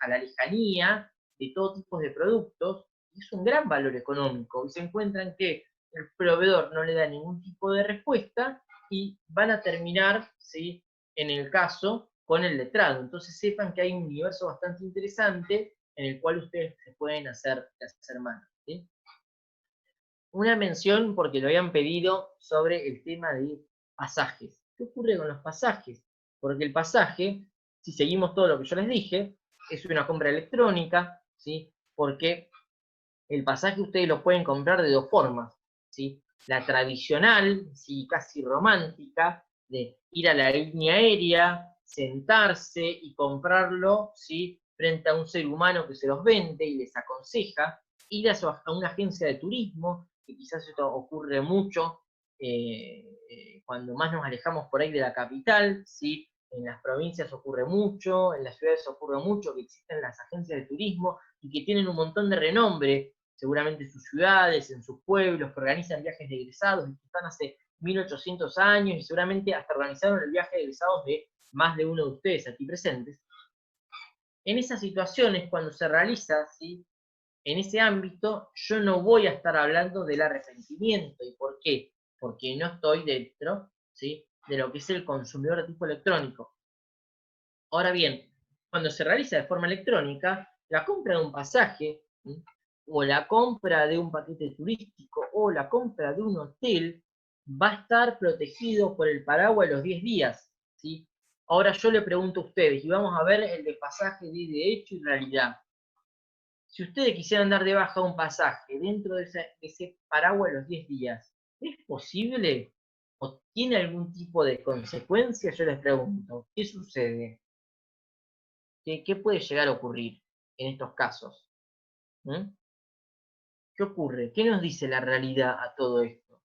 a la lejanía de todo tipo de productos, y es un gran valor económico, y se encuentran que el proveedor no le da ningún tipo de respuesta y van a terminar, ¿sí?, en el caso con el letrado. Entonces sepan que hay un universo bastante interesante en el cual ustedes se pueden hacer mano, ¿sí? Una mención, porque lo habían pedido, sobre el tema de pasajes. ¿Qué ocurre con los pasajes? Porque el pasaje, si seguimos todo lo que yo les dije, es una compra electrónica, ¿sí? Porque el pasaje ustedes lo pueden comprar de dos formas, ¿sí? la tradicional, ¿sí? Casi romántica, de ir a la línea aérea, sentarse y comprarlo, ¿sí? Frente a un ser humano que se los vende y les aconseja, ir a una agencia de turismo, que quizás esto ocurre mucho cuando más nos alejamos por ahí de la capital, ¿sí? En las provincias ocurre mucho, en las ciudades ocurre mucho, que existen las agencias de turismo y que tienen un montón de renombre, seguramente en sus ciudades, en sus pueblos, que organizan viajes de egresados, que están hace 1800 años y seguramente hasta organizaron el viaje de egresados de más de uno de ustedes aquí presentes. En esas situaciones, cuando se realiza, ¿sí? En ese ámbito, yo no voy a estar hablando del arrepentimiento. ¿Y por qué? Porque no estoy dentro, ¿sí? De lo que es el consumidor de tipo electrónico. Ahora bien, cuando se realiza de forma electrónica, la compra de un pasaje, ¿sí? O la compra de un paquete turístico, o la compra de un hotel, va a estar protegido por el paraguas de los 10 días, ¿sí? Ahora yo le pregunto a ustedes, y vamos a ver el desfasaje de derecho y realidad. Si ustedes quisieran dar de baja un pasaje dentro de ese paraguas de los 10 días, ¿es posible? ¿O tiene algún tipo de consecuencia? Yo les pregunto, ¿qué sucede? ¿Qué puede llegar a ocurrir en estos casos? ¿Mm? ¿Qué ocurre? ¿Qué nos dice la realidad a todo esto?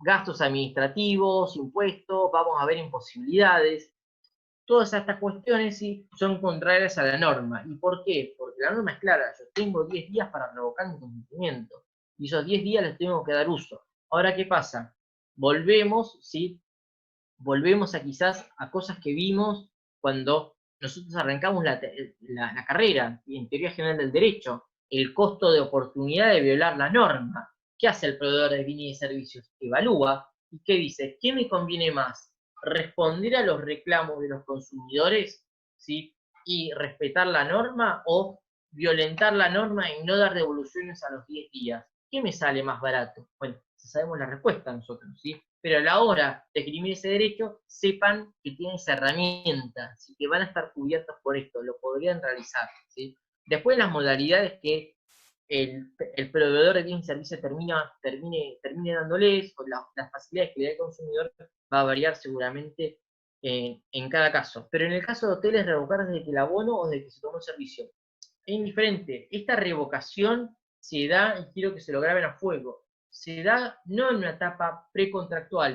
Gastos administrativos, impuestos, vamos a ver imposibilidades. Todas estas cuestiones sí son contrarias a la norma. ¿Y por qué? Porque la norma es clara. Yo tengo 10 días para revocar mi consentimiento. Y esos 10 días les tengo que dar uso. Ahora, ¿qué pasa? Volvemos, ¿sí? Volvemos a quizás a cosas que vimos cuando nosotros arrancamos la carrera en teoría general del derecho, el costo de oportunidad de violar la norma. ¿Qué hace el proveedor de bienes y servicios? Evalúa y ¿qué dice? ¿Qué me conviene más? ¿Responder a los reclamos de los consumidores, ¿sí? Y respetar la norma o violentar la norma y no dar devoluciones a los 10 días? ¿Qué me sale más barato? Bueno, sabemos la respuesta nosotros, ¿sí? Pero a la hora de esgrimir ese derecho, sepan que tienen esa herramienta, ¿sí? Que van a estar cubiertos por esto, lo podrían realizar, ¿sí? Después las modalidades que el proveedor de bienes y servicios termine dándoles, o las facilidades que le da el consumidor, va a variar seguramente en cada caso. Pero en el caso de hoteles, revocar desde que el abono o desde que se tomó el servicio. Es indiferente, esta revocación se da, y quiero que se lo graben a fuego, se da no en una etapa precontractual,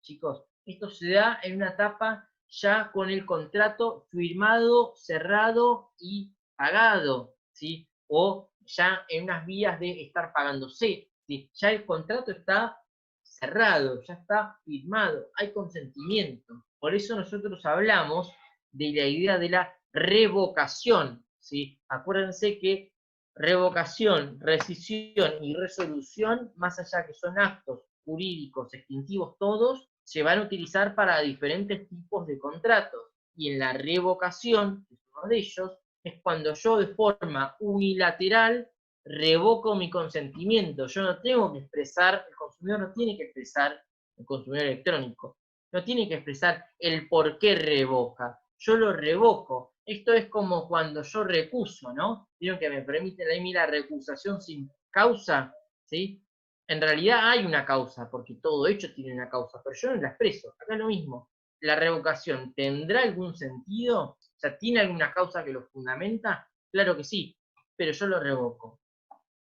chicos, esto se da en una etapa ya con el contrato firmado, cerrado y pagado, ¿sí? O ya en unas vías de estar pagándose, ¿sí? Ya el contrato está cerrado, ya está firmado, hay consentimiento. Por eso nosotros hablamos de la idea de la revocación, ¿sí? Acuérdense que revocación, rescisión y resolución, más allá que son actos jurídicos extintivos todos, se van a utilizar para diferentes tipos de contratos. Y en la revocación, que es uno de ellos, es cuando yo de forma unilateral revoco mi consentimiento. Yo no tengo que expresar, el consumidor no tiene que expresar, el consumidor electrónico, no tiene que expresar el por qué revoca. Yo lo revoco. Esto es como cuando yo recuso, ¿no? Vieron que me permiten a mí la recusación sin causa, ¿sí? En realidad hay una causa, porque todo hecho tiene una causa, pero yo no la expreso. Acá es lo mismo. ¿La revocación tendrá algún sentido? O sea, ¿tiene alguna causa que lo fundamenta? Claro que sí, pero yo lo revoco.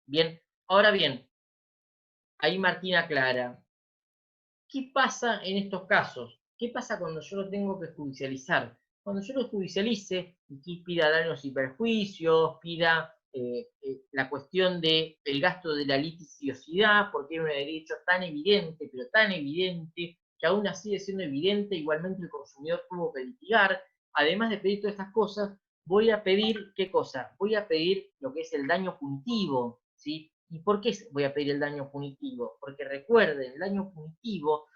Bien, ahora bien, ahí Martín aclara. ¿Qué pasa en estos casos? ¿Qué pasa cuando yo lo tengo que judicializar? Cuando yo lo judicialice y pida daños y perjuicios, pida la cuestión del gasto de la litigiosidad, porque era un derecho tan evidente, pero tan evidente, que aún así sigue siendo evidente, igualmente el consumidor tuvo que litigar. Además de pedir todas estas cosas, voy a pedir, ¿qué cosa? Voy a pedir lo que es el daño punitivo, ¿sí? ¿Y por qué voy a pedir el daño punitivo? Porque recuerden, el daño punitivo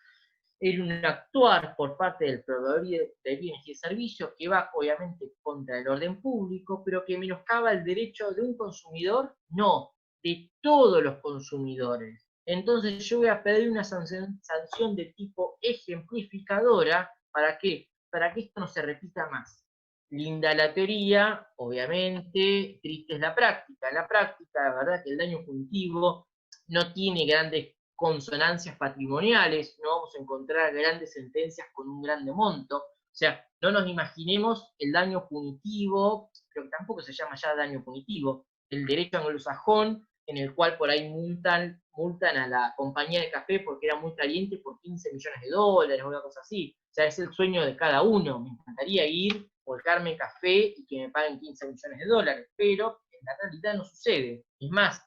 era un actuar por parte del proveedor de bienes y de servicios que va obviamente contra el orden público, pero que menoscaba el derecho de un consumidor, no, de todos los consumidores. Entonces yo voy a pedir una sanción de tipo ejemplificadora, ¿para qué? Para que esto no se repita más. Linda la teoría, obviamente, triste es la práctica. En la práctica, la verdad que el daño punitivo no tiene grandes consonancias patrimoniales, no vamos a encontrar grandes sentencias con un grande monto. O sea, no nos imaginemos el daño punitivo, pero que tampoco se llama ya daño punitivo, el derecho anglosajón, en el cual por ahí multan a la compañía de café porque era muy caliente por 15 millones de dólares o una cosa así. O sea, es el sueño de cada uno. Me encantaría ir, volcarme café y que me paguen 15 millones de dólares, pero en la realidad no sucede. Es más,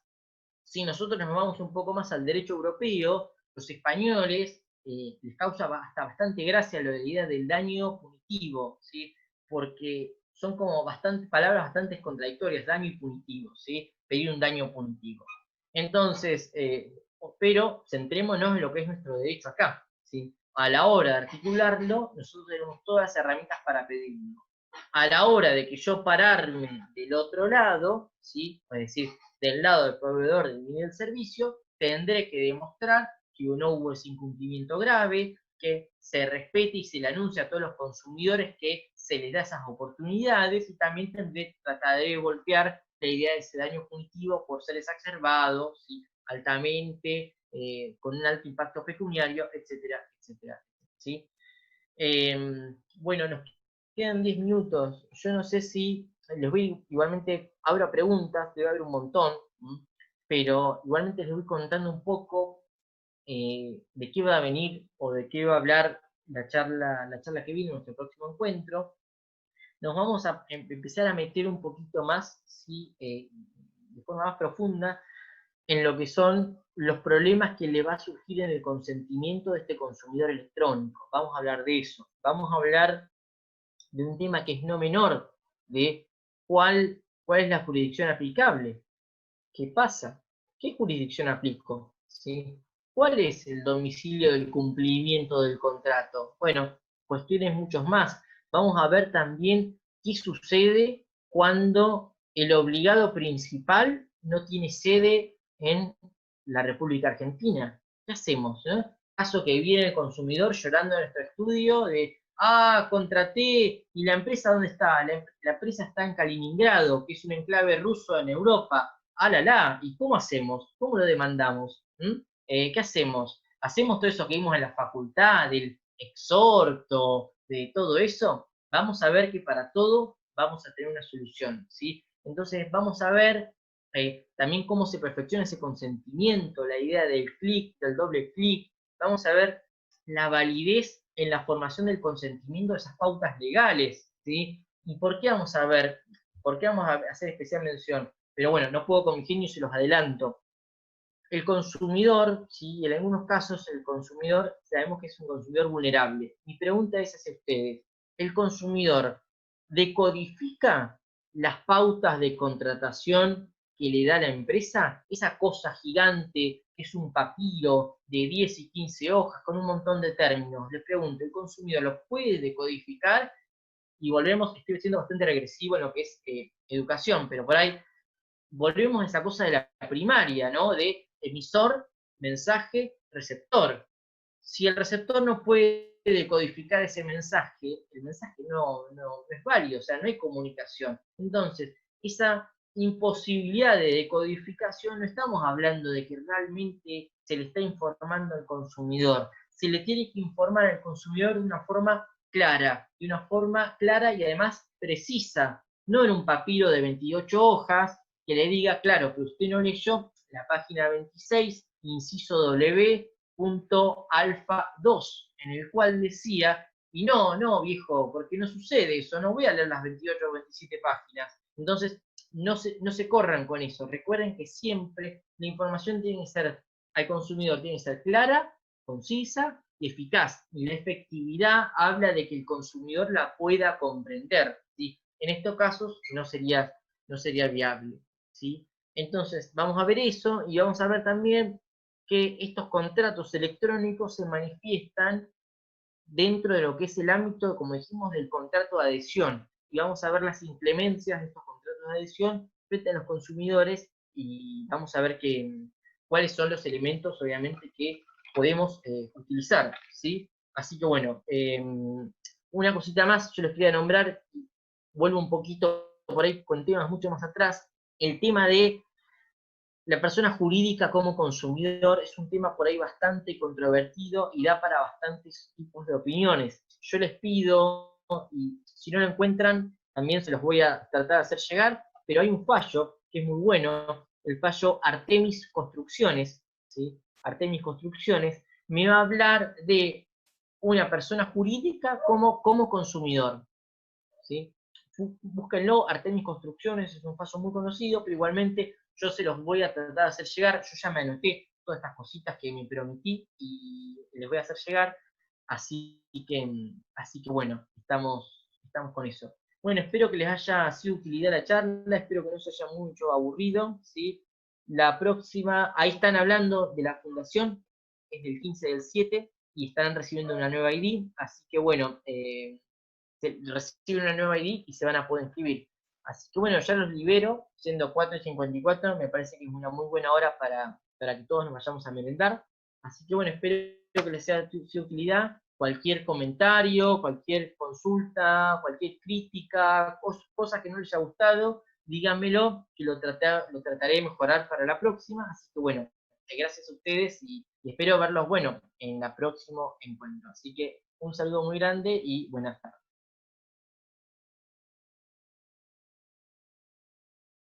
si nosotros nos vamos un poco más al derecho europeo, los españoles les causa hasta bastante gracia lo de la idea del daño punitivo, ¿sí? Porque son como palabras bastante contradictorias, daño y punitivo, ¿sí? Pedir un daño punitivo. Entonces, pero centrémonos en lo que es nuestro derecho acá, ¿sí? A la hora de articularlo, nosotros tenemos todas las herramientas para pedirlo. A la hora de que yo pararme del otro lado, ¿sí? Es decir, del lado del proveedor del bien del servicio, tendré que demostrar que no hubo ese incumplimiento grave, que se respete y se le anuncia a todos los consumidores que se les da esas oportunidades, y también trataré de golpear la idea de ese daño punitivo por ser exacerbado, ¿sí? Altamente, con un alto impacto pecuniario, etcétera, etcétera, ¿sí? Bueno, nos quedan 10 minutos. Yo no sé si les voy, igualmente abro preguntas, debe haber un montón, pero igualmente les voy contando un poco de qué va a venir o de qué va a hablar la charla que viene, nuestro próximo encuentro. Nos vamos a empezar a meter un poquito más, ¿sí? De forma más profunda, en lo que son los problemas que le va a surgir en el consentimiento de este consumidor electrónico. Vamos a hablar de eso. Vamos a hablar de un tema que es no menor, de cuál es la jurisdicción aplicable. ¿Qué pasa? ¿Qué jurisdicción aplico? ¿Sí? ¿Cuál es el domicilio del cumplimiento del contrato? Bueno, cuestiones muchos más. Vamos a ver también qué sucede cuando el obligado principal no tiene sede en la República Argentina. ¿Qué hacemos? Caso que viene el consumidor llorando en nuestro estudio de, contraté, ¿y la empresa dónde está? La empresa está en Kaliningrado, que es un enclave ruso en Europa. ¿Y cómo hacemos? ¿Cómo lo demandamos? ¿Qué hacemos? ¿Hacemos todo eso que vimos en la facultad, del exhorto, de todo eso? Vamos a ver que para todo vamos a tener una solución, ¿sí? Entonces vamos a ver también cómo se perfecciona ese consentimiento, la idea del clic, del doble clic. Vamos a ver la validez en la formación del consentimiento de esas pautas legales, ¿sí? ¿Y por qué vamos a ver? ¿Por qué vamos a hacer especial mención? Pero bueno, no puedo con mi genio y se los adelanto. El consumidor, ¿sí? En algunos casos el consumidor, sabemos que es un consumidor vulnerable. Mi pregunta es hacia ustedes, ¿el consumidor decodifica las pautas de contratación que le da la empresa? Esa cosa gigante que es un papiro de 10 y 15 hojas con un montón de términos. Les pregunto, ¿el consumidor lo puede decodificar? Y volvemos, estoy siendo bastante regresivo en lo que es educación, pero por ahí volvemos a esa cosa de la primaria, ¿no? De emisor, mensaje, receptor. Si el receptor no puede decodificar ese mensaje, el mensaje no es válido, o sea, no hay comunicación. Entonces, esa imposibilidad de decodificación, no estamos hablando de que realmente se le está informando al consumidor, se le tiene que informar al consumidor de una forma clara, y además precisa, no en un papiro de 28 hojas, que le diga, claro, que usted no leyó la página 26, inciso W, punto alfa 2, en el cual decía, y no, viejo, porque no sucede eso, no voy a leer las 28 o 27 páginas. Entonces, no se corran con eso. Recuerden que siempre la información tiene que ser, al consumidor tiene que ser clara, concisa y eficaz. Y la efectividad habla de que el consumidor la pueda comprender, ¿sí? En estos casos no sería viable, ¿sí? Entonces, vamos a ver eso y vamos a ver también que estos contratos electrónicos se manifiestan dentro de lo que es el ámbito, como dijimos, del contrato de adhesión. Y vamos a ver las inclemencias de estos contratos de adhesión frente a los consumidores y vamos a ver cuáles son los elementos, obviamente, que podemos utilizar, ¿sí? Así que bueno, una cosita más, yo les quería nombrar, vuelvo un poquito por ahí con temas mucho más atrás, el tema de la persona jurídica como consumidor es un tema por ahí bastante controvertido y da para bastantes tipos de opiniones. Yo les pido, y si no lo encuentran, también se los voy a tratar de hacer llegar, pero hay un fallo que es muy bueno, el fallo Artemis Construcciones, ¿sí? Artemis Construcciones me va a hablar de una persona jurídica como consumidor, ¿sí? Búsquenlo, Artemis Construcciones es un fallo muy conocido, pero igualmente yo se los voy a tratar de hacer llegar. Yo ya me anoté todas estas cositas que me prometí y les voy a hacer llegar, así que bueno, estamos con eso. Bueno, espero que les haya sido de utilidad la charla, espero que no se haya mucho aburrido, ¿sí? La próxima, ahí están hablando de la fundación, es del 15/7 y estarán recibiendo una nueva ID, así que bueno, reciben una nueva ID y se van a poder inscribir. Así que bueno, ya los libero, siendo 4:54, me parece que es una muy buena hora para que todos nos vayamos a merendar. Así que bueno, espero que les sea de utilidad. Cualquier comentario, cualquier consulta, cualquier crítica, cosa que no les haya gustado, díganmelo, que lo trataré de mejorar para la próxima. Así que bueno, gracias a ustedes y espero verlos, bueno, en el próximo encuentro. Así que un saludo muy grande y buenas tardes.